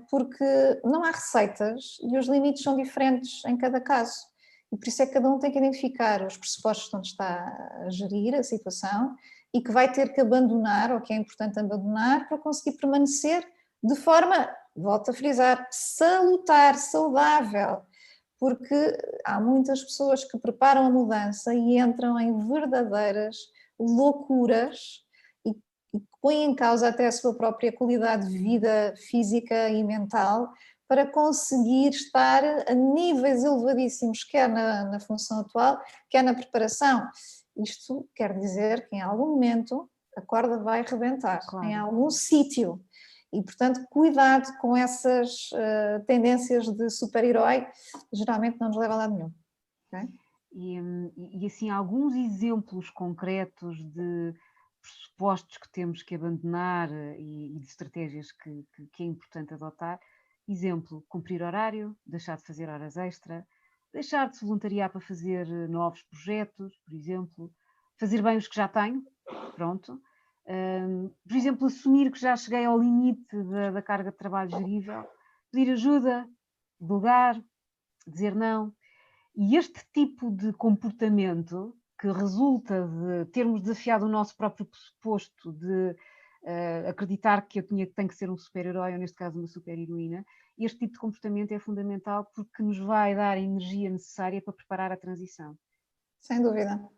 porque não há receitas e os limites são diferentes em cada caso. E por isso é que cada um tem que identificar os pressupostos onde está a gerir a situação e que vai ter que abandonar, ou que é importante abandonar, para conseguir permanecer de forma, volto a frisar, salutar, saudável. Porque há muitas pessoas que preparam a mudança e entram em verdadeiras loucuras e põem em causa até a sua própria qualidade de vida física e mental, para conseguir estar a níveis elevadíssimos, quer na função atual, quer na preparação. Isto quer dizer que em algum momento a corda vai rebentar, claro, em algum sítio. E, portanto, cuidado com essas tendências de super-herói, geralmente não nos leva a lado nenhum. Okay? E assim, alguns exemplos concretos de pressupostos que temos que abandonar e de estratégias que é importante adotar. Exemplo, cumprir horário, deixar de fazer horas extra, deixar de se voluntariar para fazer novos projetos, por exemplo, fazer bem os que já tenho, pronto. Por exemplo, assumir que já cheguei ao limite da carga de trabalho gerível, pedir ajuda, delegar, dizer não. E este tipo de comportamento que resulta de termos desafiado o nosso próprio pressuposto de acreditar que eu tenho que ser um super-herói, ou neste caso uma super-heroína, este tipo de comportamento é fundamental porque nos vai dar a energia necessária para preparar a transição. Sem dúvida.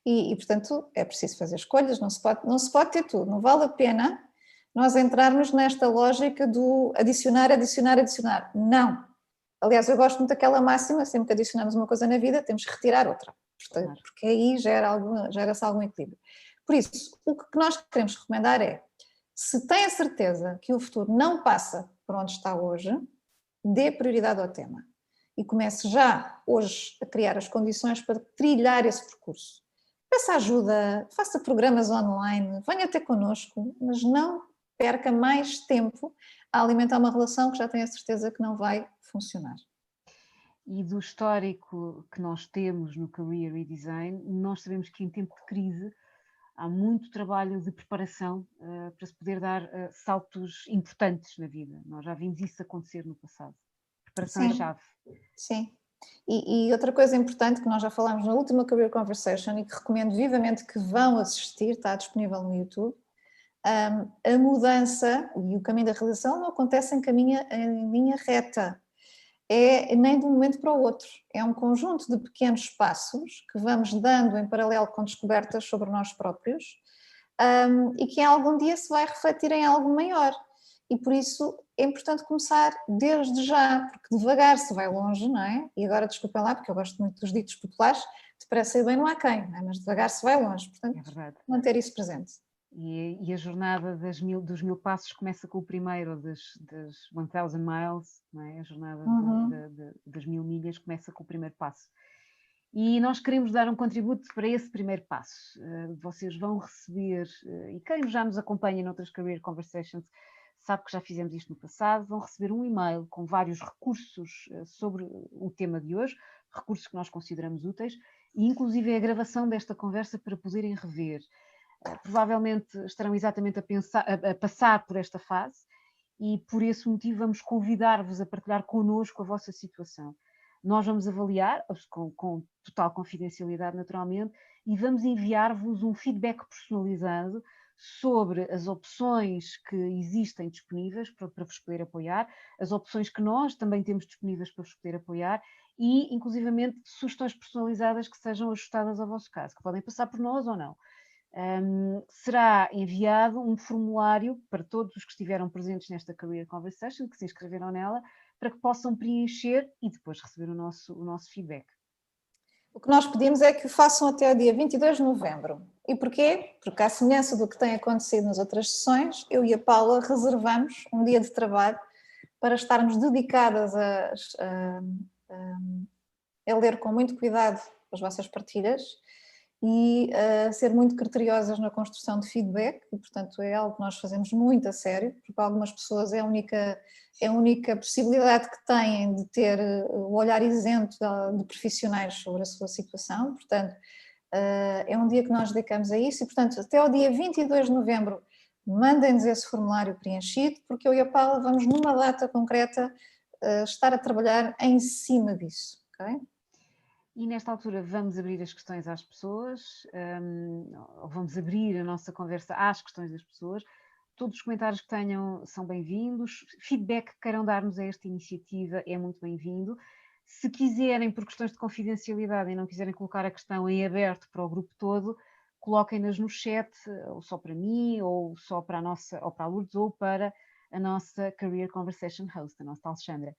E portanto, é preciso fazer escolhas, não se pode ter tudo, não vale a pena nós entrarmos nesta lógica do adicionar. Não. Aliás, eu gosto muito daquela máxima, sempre que adicionamos uma coisa na vida, temos que retirar outra, portanto, porque aí gera-se algum equilíbrio. Por isso, o que nós queremos recomendar é, se tem a certeza que o futuro não passa por onde está hoje, dê prioridade ao tema e comece já hoje a criar as condições para trilhar esse percurso. Peça ajuda, faça programas online, venha ter connosco, mas não perca mais tempo a alimentar uma relação que já tem a certeza que não vai funcionar. E do histórico que nós temos no Career Redesign, nós sabemos que em tempo de crise há muito trabalho de preparação para se poder dar saltos importantes na vida. Nós já vimos isso acontecer no passado. Preparação é chave. Sim. E outra coisa importante que nós já falámos na última Career Conversation e que recomendo vivamente que vão assistir, está disponível no YouTube, a mudança e o caminho da realização não acontece em linha reta. É nem de um momento para o outro. É um conjunto de pequenos passos que vamos dando em paralelo com descobertas sobre nós próprios e que algum dia se vai refletir em algo maior. e por isso é importante começar desde já, porque devagar se vai longe, não é? E agora desculpem lá, porque eu gosto muito dos ditos populares, depressa e bem não há quem, não é? Mas devagar se vai longe, portanto, É verdade. manter isso presente. E a jornada dos 1000 passos começa com o primeiro das 1000 miles, não é? A jornada das 1000 milhas começa com o primeiro passo. E nós queremos dar um contributo para esse primeiro passo. Vocês vão receber, e quem já nos acompanha noutras Career Conversations sabe que já fizemos isto no passado, vão receber um e-mail com vários recursos sobre o tema de hoje, recursos que nós consideramos úteis, e inclusive a gravação desta conversa para poderem rever. Provavelmente estarão exatamente a passar por esta fase e por esse motivo vamos convidar-vos a partilhar connosco a vossa situação. Nós vamos avaliar, com total confidencialidade naturalmente, e vamos enviar-vos um feedback personalizado sobre as opções que existem disponíveis para vos poder apoiar, as opções que nós também temos disponíveis para vos poder apoiar e, inclusivamente, sugestões personalizadas que sejam ajustadas ao vosso caso, que podem passar por nós ou não. Será enviado um formulário para todos os que estiveram presentes nesta Career Conversation, que se inscreveram nela, para que possam preencher e depois receber o nosso feedback. O que nós pedimos é que o façam até o dia 22 de novembro. E porquê? Porque, à semelhança do que tem acontecido nas outras sessões, eu e a Paula reservamos um dia de trabalho para estarmos dedicadas a ler com muito cuidado as vossas partilhas e ser muito criteriosas na construção de feedback, e portanto é algo que nós fazemos muito a sério, porque para algumas pessoas é a única possibilidade que têm de ter o olhar isento de profissionais sobre a sua situação, portanto é um dia que nós dedicamos a isso e portanto até ao dia 22 de novembro mandem-nos esse formulário preenchido, porque eu e a Paula vamos numa data concreta estar a trabalhar em cima disso, ok? E nesta altura vamos abrir as questões às pessoas, vamos abrir a nossa conversa às questões das pessoas. Todos os comentários que tenham são bem-vindos. Feedback que queiram dar-nos a esta iniciativa é muito bem-vindo. Se quiserem, por questões de confidencialidade, e não quiserem colocar a questão em aberto para o grupo todo, coloquem-nas no chat, ou só para mim, ou só para ou para a Lourdes, ou para a nossa Career Conversation host, a nossa Alexandra.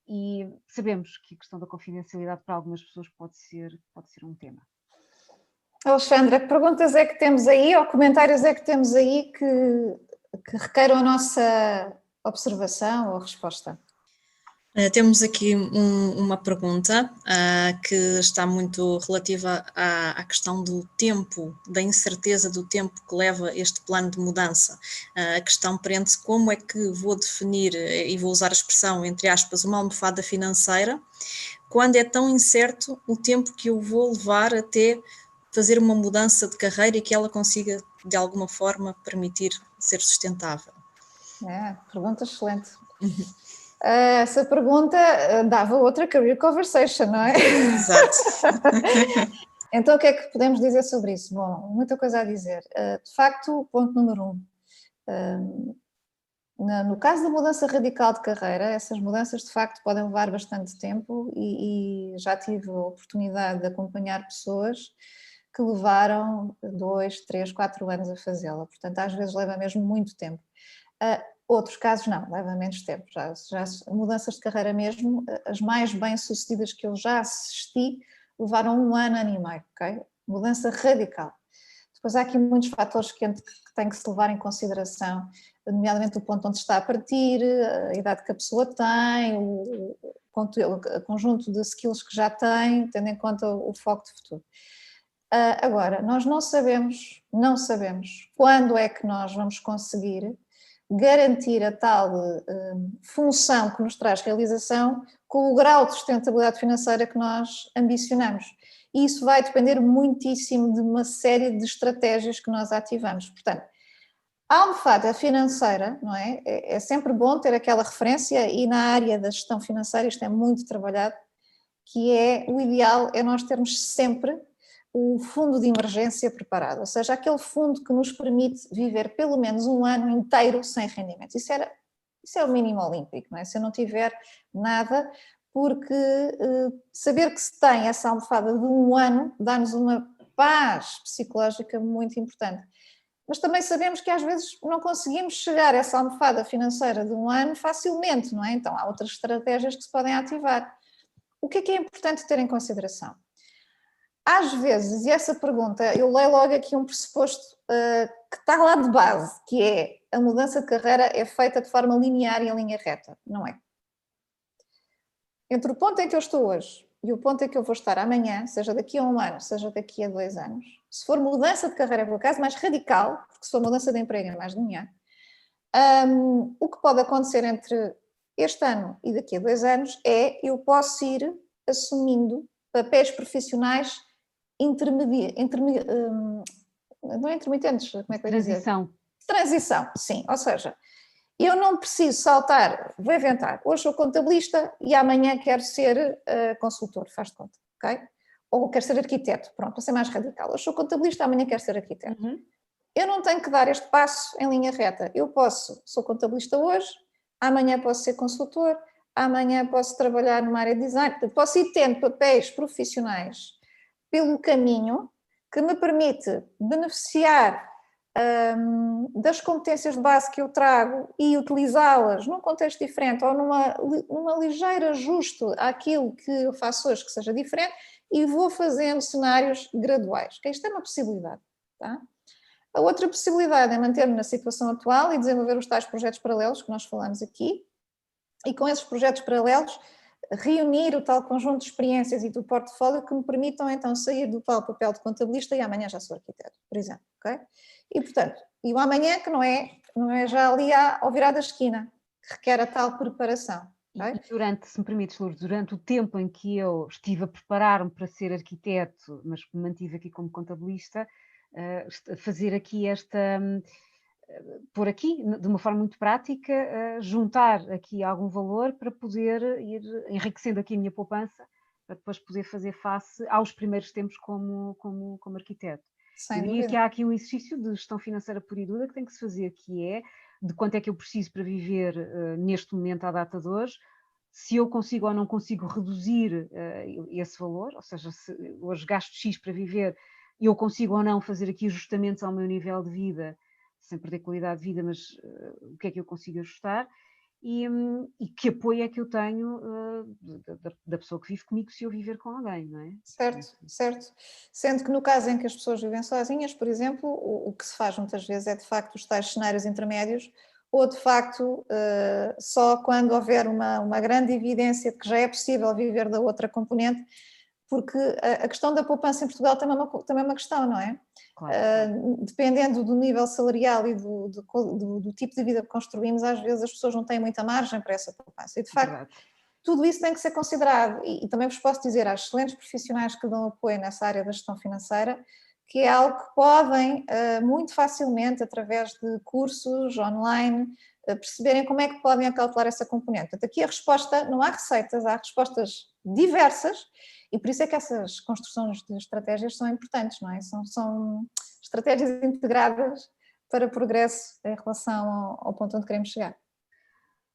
E sabemos que a questão da confidencialidade para algumas pessoas pode ser um tema. Alexandra, que perguntas é que temos aí, ou comentários é que temos aí que requeiram a nossa observação ou resposta? Temos aqui uma pergunta que está muito relativa à questão do tempo, da incerteza do tempo que leva este plano de mudança. A questão prende-se como é que vou definir, e vou usar a expressão, entre aspas, uma almofada financeira, quando é tão incerto o tempo que eu vou levar até fazer uma mudança de carreira e que ela consiga, de alguma forma, permitir ser sustentável. Pergunta excelente. Essa pergunta dava outra Career Conversation, não é? Exato. Então, o que é que podemos dizer sobre isso? Bom, muita coisa a dizer. De facto, ponto número 1. No caso da mudança radical de carreira, essas mudanças de facto podem levar bastante tempo e já tive a oportunidade de acompanhar pessoas que levaram 2, 3, 4 anos a fazê-la. Portanto, às vezes leva mesmo muito tempo. Outros casos não, leva menos tempo. Já mudanças de carreira mesmo, as mais bem-sucedidas que eu já assisti, levaram 1 ano, ano e meio, ok? Mudança radical. Depois há aqui muitos fatores que têm que se levar em consideração, nomeadamente o ponto onde está a partir, a idade que a pessoa tem, o conjunto de skills que já tem, tendo em conta o foco de futuro. Agora, nós não sabemos quando é que nós vamos conseguir garantir a tal função que nos traz realização com o grau de sustentabilidade financeira que nós ambicionamos. E isso vai depender muitíssimo de uma série de estratégias que nós ativamos. Portanto, a almofada financeira, não é? É sempre bom ter aquela referência e na área da gestão financeira isto é muito trabalhado, que é o ideal é nós termos sempre o fundo de emergência preparado, ou seja, aquele fundo que nos permite viver pelo menos 1 ano inteiro sem rendimentos. Isso é o mínimo olímpico, não é? Se eu não tiver nada, porque saber que se tem essa almofada de 1 ano dá-nos uma paz psicológica muito importante. mas também sabemos que às vezes não conseguimos chegar a essa almofada financeira de um ano facilmente, não é? Então há outras estratégias que se podem ativar. O que é importante ter em consideração? Às vezes, e essa pergunta, eu leio logo aqui um pressuposto que está lá de base, que é a mudança de carreira é feita de forma linear e em linha reta, não é? Entre o ponto em que eu estou hoje e o ponto em que eu vou estar amanhã, seja daqui a um ano, seja daqui a 2 anos, se for mudança de carreira, por acaso, mais radical, porque se for mudança de emprego é mais linear, o que pode acontecer entre este ano e daqui a 2 anos é eu posso ir assumindo papéis profissionais não é intermitentes, como é que eu ia dizer? Transição. Transição, sim, ou seja, eu não preciso saltar, vou inventar, hoje sou contabilista e amanhã quero ser consultor, faz de conta, ok? Ou quero ser arquiteto, pronto, para ser mais radical, hoje sou contabilista, amanhã quero ser arquiteto. Eu não tenho que dar este passo em linha reta, sou contabilista hoje, amanhã posso ser consultor, amanhã posso trabalhar numa área de design, posso ir tendo papéis profissionais pelo caminho que me permite beneficiar das competências de base que eu trago e utilizá-las num contexto diferente ou numa ligeira ajuste àquilo que eu faço hoje que seja diferente e vou fazendo cenários graduais, que isto é uma possibilidade, tá? A outra possibilidade é manter-me na situação atual e desenvolver os tais projetos paralelos que nós falamos aqui e com esses projetos paralelos reunir o tal conjunto de experiências e do portfólio que me permitam então sair do tal papel de contabilista e amanhã já sou arquiteto, por exemplo, ok? E portanto, e o amanhã que não é já ali ao virar da esquina, que requer a tal preparação. Okay? E durante, se me permites, Lourdes, durante o tempo em que eu estive a preparar-me para ser arquiteto, mas me mantive aqui como contabilista, fazer aqui pôr aqui, de uma forma muito prática, juntar aqui algum valor para poder ir enriquecendo aqui a minha poupança, para depois poder fazer face aos primeiros tempos como arquiteto. Sem Eu diria dúvida. que há aqui um exercício de gestão financeira pura e dura que tem que se fazer, que é de quanto é que eu preciso para viver neste momento à data de hoje, se eu consigo ou não consigo reduzir esse valor, ou seja, se hoje gasto X para viver, eu consigo ou não fazer aqui ajustamentos ao meu nível de vida, sem perder qualidade de vida, mas o que é que eu consigo ajustar e que apoio é que eu tenho da pessoa que vive comigo se eu viver com alguém, não é? Certo, certo. Sendo que no caso em que as pessoas vivem sozinhas, por exemplo, o que se faz muitas vezes é de facto os tais cenários intermédios ou de facto só quando houver uma grande evidência de que já é possível viver da outra componente, porque a questão da poupança em Portugal também é uma questão, não é? Claro. Dependendo do nível salarial e do tipo de vida que construímos, às vezes as pessoas não têm muita margem para essa poupança. E de facto, Verdade. tudo isso tem que ser considerado. E também vos posso dizer às excelentes profissionais que dão apoio nessa área da gestão financeira, que é algo que podem muito facilmente, através de cursos online, perceberem como é que podem acautelar essa componente. Portanto, aqui a resposta, não há receitas, há respostas diversas e por isso é que essas construções de estratégias são importantes, não é? São estratégias integradas para progresso em relação ao ponto onde queremos chegar.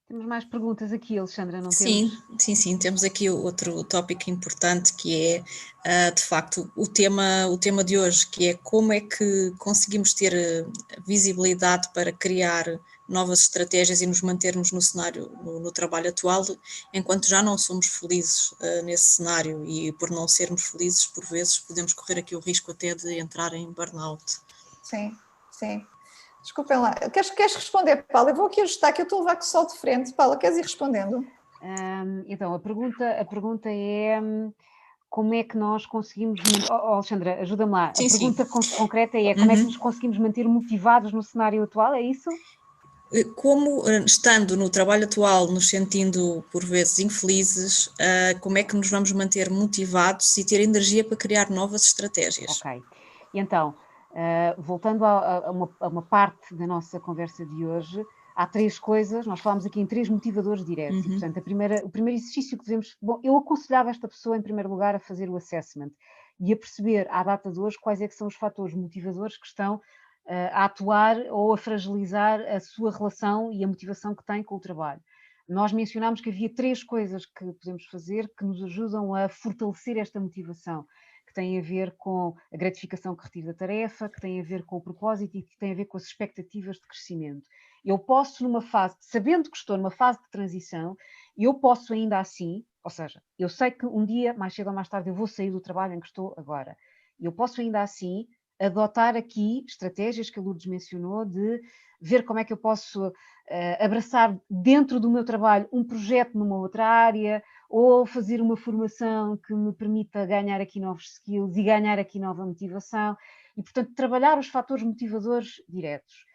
Temos mais perguntas aqui, Alexandra, não Sim, temos? sim, temos aqui outro tópico importante que é, de facto, o tema de hoje, que é como é que conseguimos ter visibilidade para criar novas estratégias e nos mantermos no cenário, no trabalho atual, enquanto já não somos felizes nesse cenário e por não sermos felizes, por vezes, podemos correr aqui o risco até de entrar em burnout. Sim, sim. Desculpem lá. Queres responder, Paula? Eu vou aqui ajustar, que eu estou a levar com o sol de frente. Paula, queres ir respondendo? Então, a pergunta é como é que nós conseguimos... Alexandra, ajuda-me lá. Sim, a pergunta concreta é como é que nos conseguimos manter motivados no cenário atual, é isso? Como, estando no trabalho atual, nos sentindo por vezes infelizes, como é que nos vamos manter motivados e ter energia para criar novas estratégias? Ok. E então, voltando a uma parte da nossa conversa de hoje, há 3 coisas, nós falámos aqui em 3 motivadores diretos, e portanto o primeiro exercício que devemos... Bom, eu aconselhava esta pessoa em primeiro lugar a fazer o assessment e a perceber à data de hoje quais é que são os fatores motivadores que estão a atuar ou a fragilizar a sua relação e a motivação que tem com o trabalho. Nós mencionámos que havia 3 coisas que podemos fazer que nos ajudam a fortalecer esta motivação, que têm a ver com a gratificação que retiro da tarefa, que têm a ver com o propósito e que têm a ver com as expectativas de crescimento. Eu posso, numa fase, sabendo que estou numa fase de transição, eu posso ainda assim, ou seja, eu sei que um dia, mais cedo ou mais tarde, eu vou sair do trabalho em que estou agora. Eu posso ainda assim adotar aqui estratégias que a Lourdes mencionou de ver como é que eu posso abraçar dentro do meu trabalho um projeto numa outra área, ou fazer uma formação que me permita ganhar aqui novos skills e ganhar aqui nova motivação, e portanto trabalhar os fatores motivadores diretos.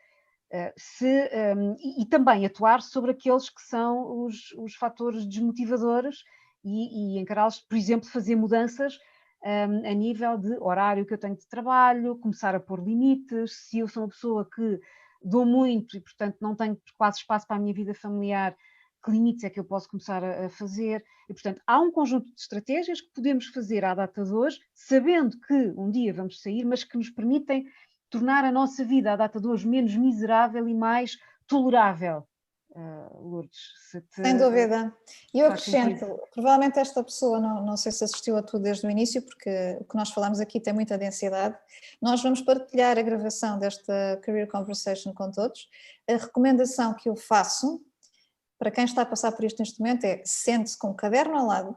E também atuar sobre aqueles que são os fatores desmotivadores e encará-los, por exemplo, fazer mudanças a nível de horário que eu tenho de trabalho, começar a pôr limites. Se eu sou uma pessoa que dou muito e, portanto, não tenho quase espaço para a minha vida familiar, que limites é que eu posso começar a fazer? E, portanto, há um conjunto de estratégias que podemos fazer à data de hoje, sabendo que um dia vamos sair, mas que nos permitem tornar a nossa vida à data de hoje menos miserável e mais tolerável. Lourdes, se te... Sem dúvida. E eu acrescento, sentido. provavelmente esta pessoa, não sei se assistiu a tudo desde o início, porque o que nós falamos aqui tem muita densidade. Nós vamos partilhar a gravação desta Career Conversation com todos. A recomendação que eu faço para quem está a passar por isto neste momento é: sente-se com o caderno ao lado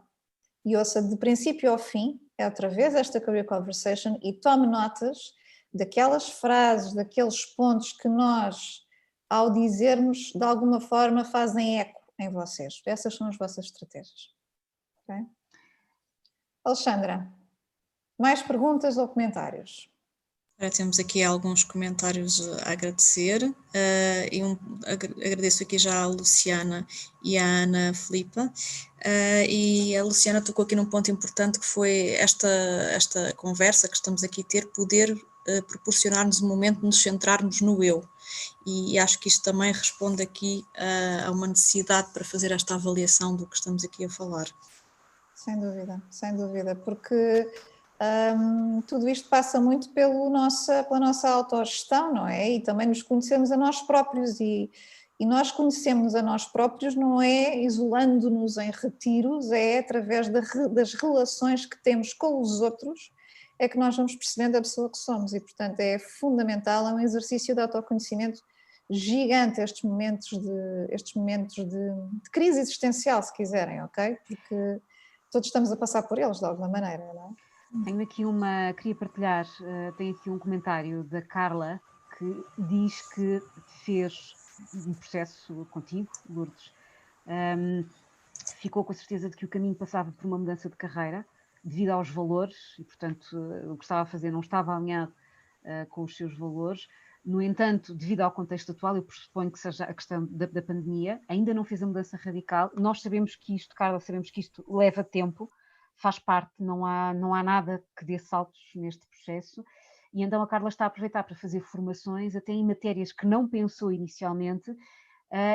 e ouça de princípio ao fim, é outra vez esta Career Conversation, e tome notas daquelas frases, daqueles pontos que nós, ao dizermos, de alguma forma fazem eco em vocês. Essas são as vossas estratégias. Okay? Alexandra, mais perguntas ou comentários? Agora temos aqui alguns comentários a agradecer. Agradeço aqui já a Luciana e a Ana Filipa. E a Luciana tocou aqui num ponto importante, que foi esta conversa que estamos aqui a ter, poder proporcionar-nos um momento de nos centrarmos no eu. E acho que isto também responde aqui a uma necessidade para fazer esta avaliação do que estamos aqui a falar. Sem dúvida, porque tudo isto passa muito pela nossa autogestão, não é? E também nos conhecemos a nós próprios, e nós conhecemos a nós próprios não é isolando-nos em retiros, é através das relações que temos com os outros, é que nós vamos percebendo a pessoa que somos, e portanto é fundamental, é um exercício de autoconhecimento gigante estes momentos de crise existencial, se quiserem, ok? Porque todos estamos a passar por eles de alguma maneira, não é? Tenho aqui queria partilhar, tem aqui um comentário da Carla, que diz que fez um processo contigo, Lourdes, ficou com a certeza de que o caminho passava por uma mudança de carreira, devido aos valores, e portanto o que estava a fazer não estava alinhado com os seus valores. No entanto, devido ao contexto atual, eu pressuponho que seja a questão da pandemia, ainda não fez a mudança radical. Nós sabemos que isto, Carla, sabemos que isto leva tempo, faz parte, não há nada que dê saltos neste processo, e então a Carla está a aproveitar para fazer formações até em matérias que não pensou inicialmente,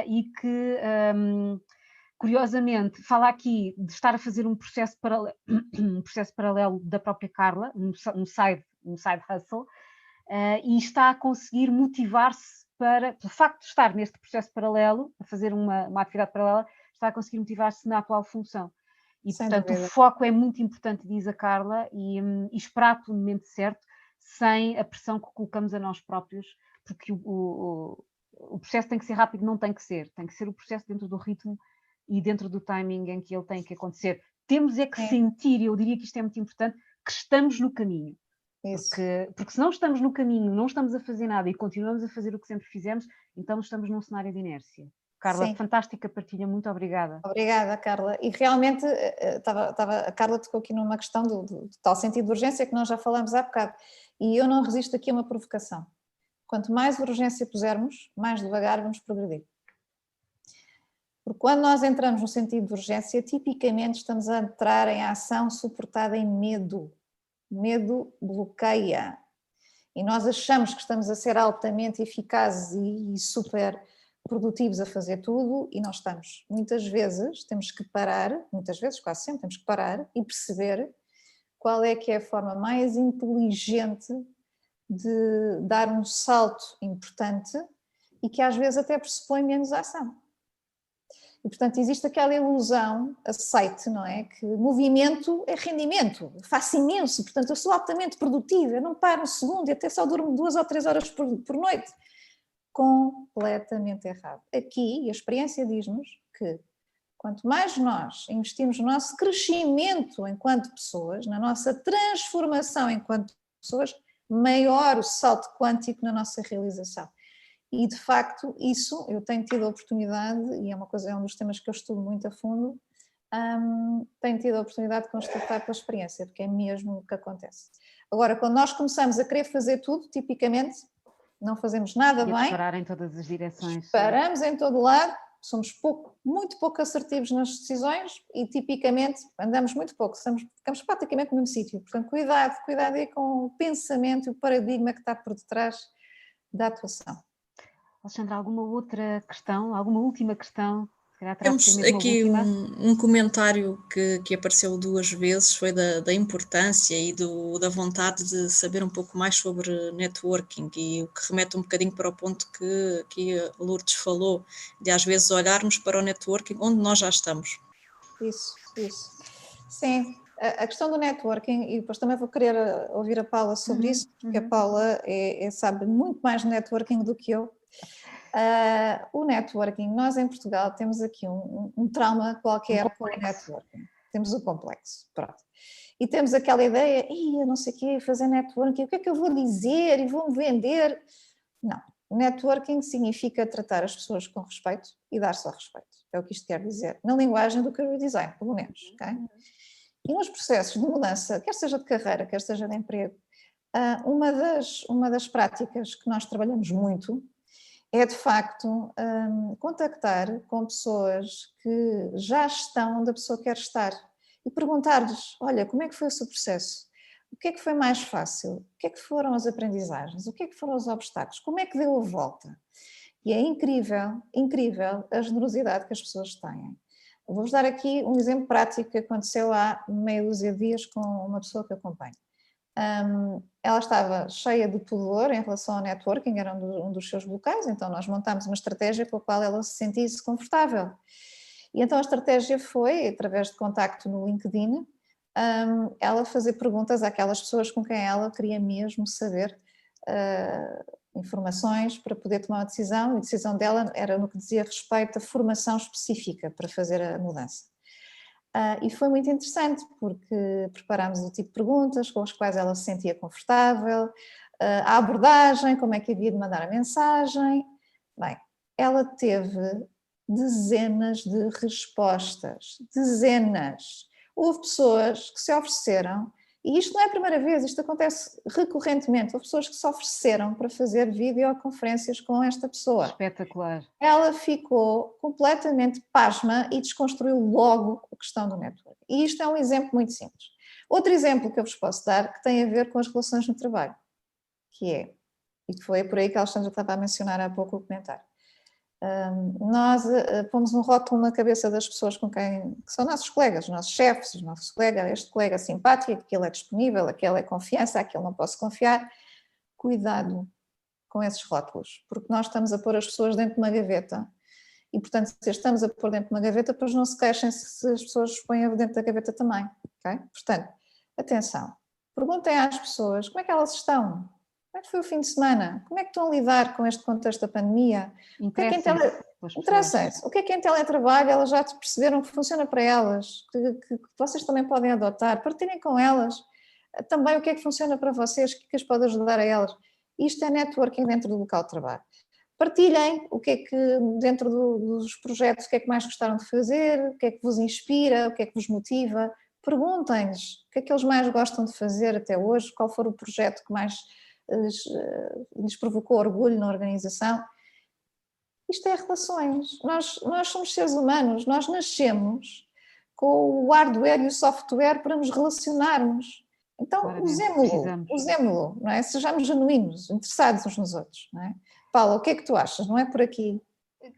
e que, curiosamente, fala aqui de estar a fazer um processo paralelo da própria Carla, um side hustle, e está a conseguir motivar-se pelo facto de estar neste processo paralelo, a fazer uma atividade paralela, está a conseguir motivar-se na atual função. E, Sem portanto, dúvida. o foco é muito importante, diz a Carla, e esperar pelo momento certo, sem a pressão que colocamos a nós próprios, porque o processo tem que ser rápido, não tem que ser o processo dentro do ritmo e dentro do timing em que ele tem que acontecer. Temos é que sentir, eu diria que isto é muito importante, que estamos no caminho. Porque se não estamos no caminho, não estamos a fazer nada e continuamos a fazer o que sempre fizemos, então estamos num cenário de inércia. Carla, sim. Fantástica partilha, muito obrigada. Obrigada, Carla. E realmente a Carla tocou aqui numa questão do tal sentido de urgência que nós já falamos há bocado. E eu não resisto aqui a uma provocação. Quanto mais urgência pusermos, mais devagar vamos progredir. Porque quando nós entramos no sentido de urgência, tipicamente estamos a entrar em ação suportada em medo. Medo bloqueia. E nós achamos que estamos a ser altamente eficazes e super produtivos a fazer tudo, e nós estamos. Muitas vezes temos que parar, quase sempre temos que parar e perceber qual é que é a forma mais inteligente de dar um salto importante e que às vezes até pressupõe menos ação. E, portanto, existe aquela ilusão, aceite, não é? Que movimento é rendimento, faço imenso, portanto, eu sou altamente produtiva, eu não paro um segundo e até só durmo 2 ou 3 horas por noite. Completamente errado. Aqui, a experiência diz-nos que quanto mais nós investimos no nosso crescimento enquanto pessoas, na nossa transformação enquanto pessoas, maior o salto quântico na nossa realização. E, de facto, isso eu tenho tido a oportunidade, e é um dos temas que eu estudo muito a fundo, tenho tido a oportunidade de constatar pela experiência, porque é mesmo o que acontece. Agora, quando nós começamos a querer fazer tudo, tipicamente, não fazemos nada bem. Disparar em todas as direções. Paramos em todo lado, somos muito pouco assertivos nas decisões e, tipicamente, andamos muito pouco, ficamos praticamente no mesmo sítio. Portanto, cuidado aí com o pensamento e o paradigma que está por detrás da atuação. Alexandra, alguma outra questão, alguma última questão? Temos aqui um comentário que apareceu 2 vezes, foi da importância e da vontade de saber um pouco mais sobre networking, e o que remete um bocadinho para o ponto que a Lourdes falou, de às vezes olharmos para o networking onde nós já estamos. Isso. Sim, a questão do networking, e depois também vou querer ouvir a Paula sobre isso, porque a Paula sabe muito mais de networking do que eu. O networking, nós em Portugal temos aqui um trauma qualquer com o networking. Temos o complexo, pronto. E temos aquela ideia, eu não sei o quê, fazer networking, o que é que eu vou dizer e vou-me vender? Não, networking significa tratar as pessoas com respeito e dar só respeito. É o que isto quer dizer, na linguagem do career design, pelo menos, ok? E nos processos de mudança, quer seja de carreira, quer seja de emprego, uma das práticas que nós trabalhamos muito é, de facto, contactar com pessoas que já estão onde a pessoa quer estar e perguntar-lhes, olha, como é que foi o seu processo? O que é que foi mais fácil? O que é que foram as aprendizagens? O que é que foram os obstáculos? Como é que deu a volta? E é incrível a generosidade que as pessoas têm. Vou-vos dar aqui um exemplo prático que aconteceu há meia dúzia de dias com uma pessoa que acompanho. Ela estava cheia de pudor em relação ao networking, era um dos seus bloqueios, então nós montámos uma estratégia com a qual ela se sentisse confortável. E então a estratégia foi, através de contacto no LinkedIn, ela fazer perguntas àquelas pessoas com quem ela queria mesmo saber informações para poder tomar uma decisão, e a decisão dela era no que dizia respeito à formação específica para fazer a mudança. E foi muito interessante, porque preparámos o tipo de perguntas com as quais ela se sentia confortável, a abordagem, como é que havia de mandar a mensagem. Bem, ela teve dezenas de respostas, dezenas. Houve pessoas que se ofereceram, e isto não é a primeira vez, isto acontece recorrentemente, houve pessoas que se ofereceram para fazer videoconferências com esta pessoa. Espetacular. Ela ficou completamente pasma e desconstruiu logo a questão do network. E isto é um exemplo muito simples. Outro exemplo que eu vos posso dar, que tem a ver com as relações no trabalho, e que foi por aí que a Alexandra estava a mencionar há pouco o comentário. Nós pomos um rótulo na cabeça das pessoas que são nossos colegas, os nossos chefes, os nossos colegas, este colega simpático, aquele é disponível, aquele é confiança, aquele não posso confiar. Cuidado com esses rótulos, porque nós estamos a pôr as pessoas dentro de uma gaveta e, portanto, se estamos a pôr dentro de uma gaveta, depois não se queixem se as pessoas os põem dentro da gaveta também, ok? Portanto, atenção, perguntem às pessoas como é que elas estão, como é que foi o fim de semana, como é que estão a lidar com este contexto da pandemia, o que é que em teletrabalho elas já perceberam que funciona para elas, que vocês também podem adotar, partilhem com elas também o que é que funciona para vocês, o que é que as pode ajudar a elas. Isto é networking dentro do local de trabalho. Partilhem o que é que, dentro dos projetos, o que é que mais gostaram de fazer, o que é que vos inspira, o que é que vos motiva. Perguntem-lhes o que é que eles mais gostam de fazer até hoje, qual for o projeto que mais lhes provocou orgulho na organização. Isto é relações. Nós somos seres humanos, nós nascemos com o hardware e o software para nos relacionarmos. Então, usemo-lo, não é? Sejamos genuínos, interessados uns nos outros, não é? Paula, o que é que tu achas? Não é por aqui?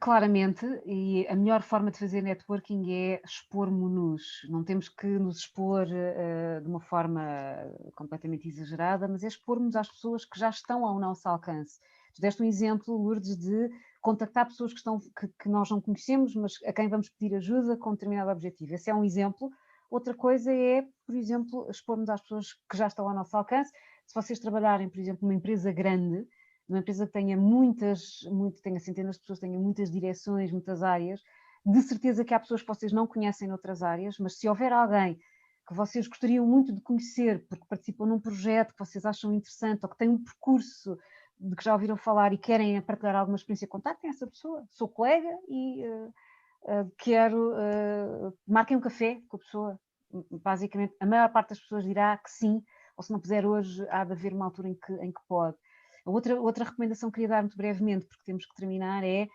Claramente, e a melhor forma de fazer networking é expor-nos. Não temos que nos expor de uma forma completamente exagerada, mas é expor-nos às pessoas que já estão ao nosso alcance. Tu deste um exemplo, Lourdes, de contactar pessoas que nós não conhecemos, mas a quem vamos pedir ajuda com determinado objetivo. Esse é um exemplo. Outra coisa é, por exemplo, expormos às pessoas que já estão ao nosso alcance. Se vocês trabalharem, por exemplo, numa empresa grande, numa empresa que tenha tenha centenas de pessoas, tenha muitas direções, muitas áreas, de certeza que há pessoas que vocês não conhecem noutras áreas, mas se houver alguém que vocês gostariam muito de conhecer, porque participam num projeto que vocês acham interessante, ou que tem um percurso de que já ouviram falar e querem partilhar alguma experiência, contactem essa pessoa. Sou colega e marquem um café com a pessoa. Basicamente, a maior parte das pessoas dirá que sim, ou se não puder hoje, há de haver uma altura em que pode. A outra recomendação que queria dar muito brevemente, porque temos que terminar, é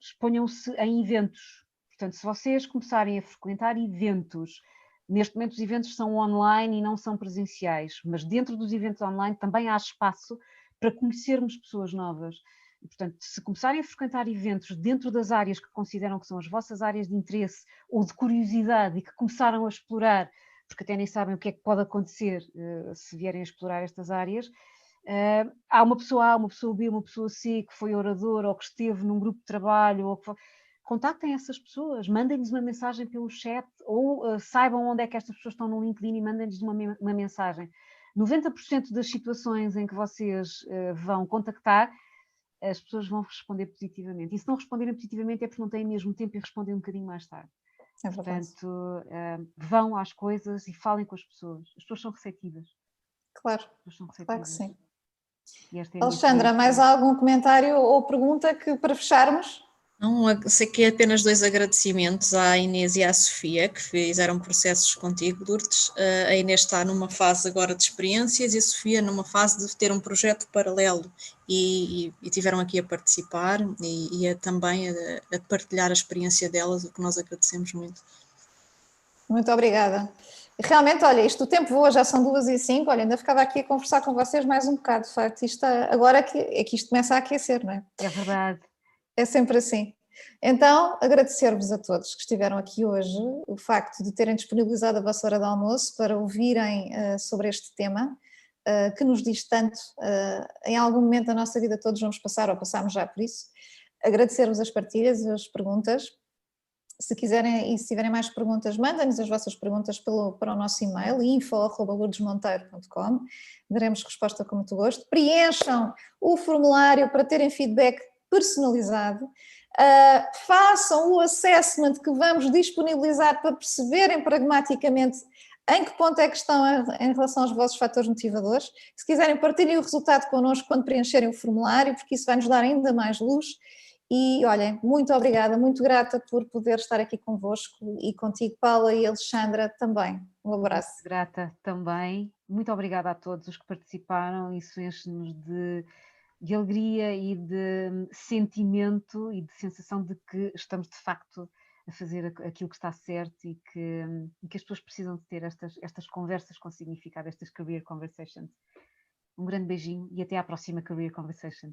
exponham-se em eventos. Portanto, se vocês começarem a frequentar eventos, neste momento os eventos são online e não são presenciais, mas dentro dos eventos online também há espaço para conhecermos pessoas novas. E, portanto, se começarem a frequentar eventos dentro das áreas que consideram que são as vossas áreas de interesse ou de curiosidade e que começaram a explorar, porque até nem sabem o que é que pode acontecer se vierem a explorar estas áreas, há uma pessoa A, uma pessoa B, uma pessoa C que foi orador ou que esteve num grupo de trabalho, ou contactem essas pessoas, mandem-lhes uma mensagem pelo chat ou saibam onde é que estas pessoas estão no LinkedIn e mandem-lhes uma mensagem. 90% das situações em que vocês vão contactar, as pessoas vão responder positivamente. E se não responderem positivamente é porque não têm mesmo tempo e respondem um bocadinho mais tarde. É verdade. Portanto, vão às coisas e falem com as pessoas. As pessoas são receptivas. Claro, São receptivas. claro que sim. E esta é a minha Alexandra, mais experiência. algum comentário ou pergunta para fecharmos? Não, sei que é apenas 2 agradecimentos à Inês e à Sofia, que fizeram processos contigo, Lourdes. A Inês está numa fase agora de experiências e a Sofia numa fase de ter um projeto paralelo e tiveram aqui a participar e também a partilhar a experiência delas, o que nós agradecemos muito. Muito obrigada. Realmente, olha, o tempo voa, já são 2h05, olha, ainda ficava aqui a conversar com vocês mais um bocado, de facto, agora é que isto começa a aquecer, não é? É verdade. É sempre assim. Então, agradecer-vos a todos que estiveram aqui hoje, o facto de terem disponibilizado a vossa hora de almoço para ouvirem sobre este tema, que nos diz tanto, em algum momento da nossa vida todos vamos passar ou passamos já por isso. Agradecer-vos as partilhas e as perguntas. Se quiserem e se tiverem mais perguntas, mandem-nos as vossas perguntas para o nosso e-mail, info@lourdesmonteiro.com. Daremos resposta com muito gosto. Preencham o formulário para terem feedback personalizado. Façam o assessment que vamos disponibilizar para perceberem pragmaticamente em que ponto é que estão em relação aos vossos fatores motivadores. Se quiserem, partilhem o resultado connosco quando preencherem o formulário, porque isso vai nos dar ainda mais luz. E olhem, muito obrigada, muito grata por poder estar aqui convosco e contigo, Paula, e Alexandra também. Um abraço. Muito grata também. Muito obrigada a todos os que participaram. Isso enche-nos de alegria e de sentimento e de sensação de que estamos de facto a fazer aquilo que está certo e que as pessoas precisam de ter estas conversas com significado, estas career conversations. Um grande beijinho e até à próxima Career Conversation.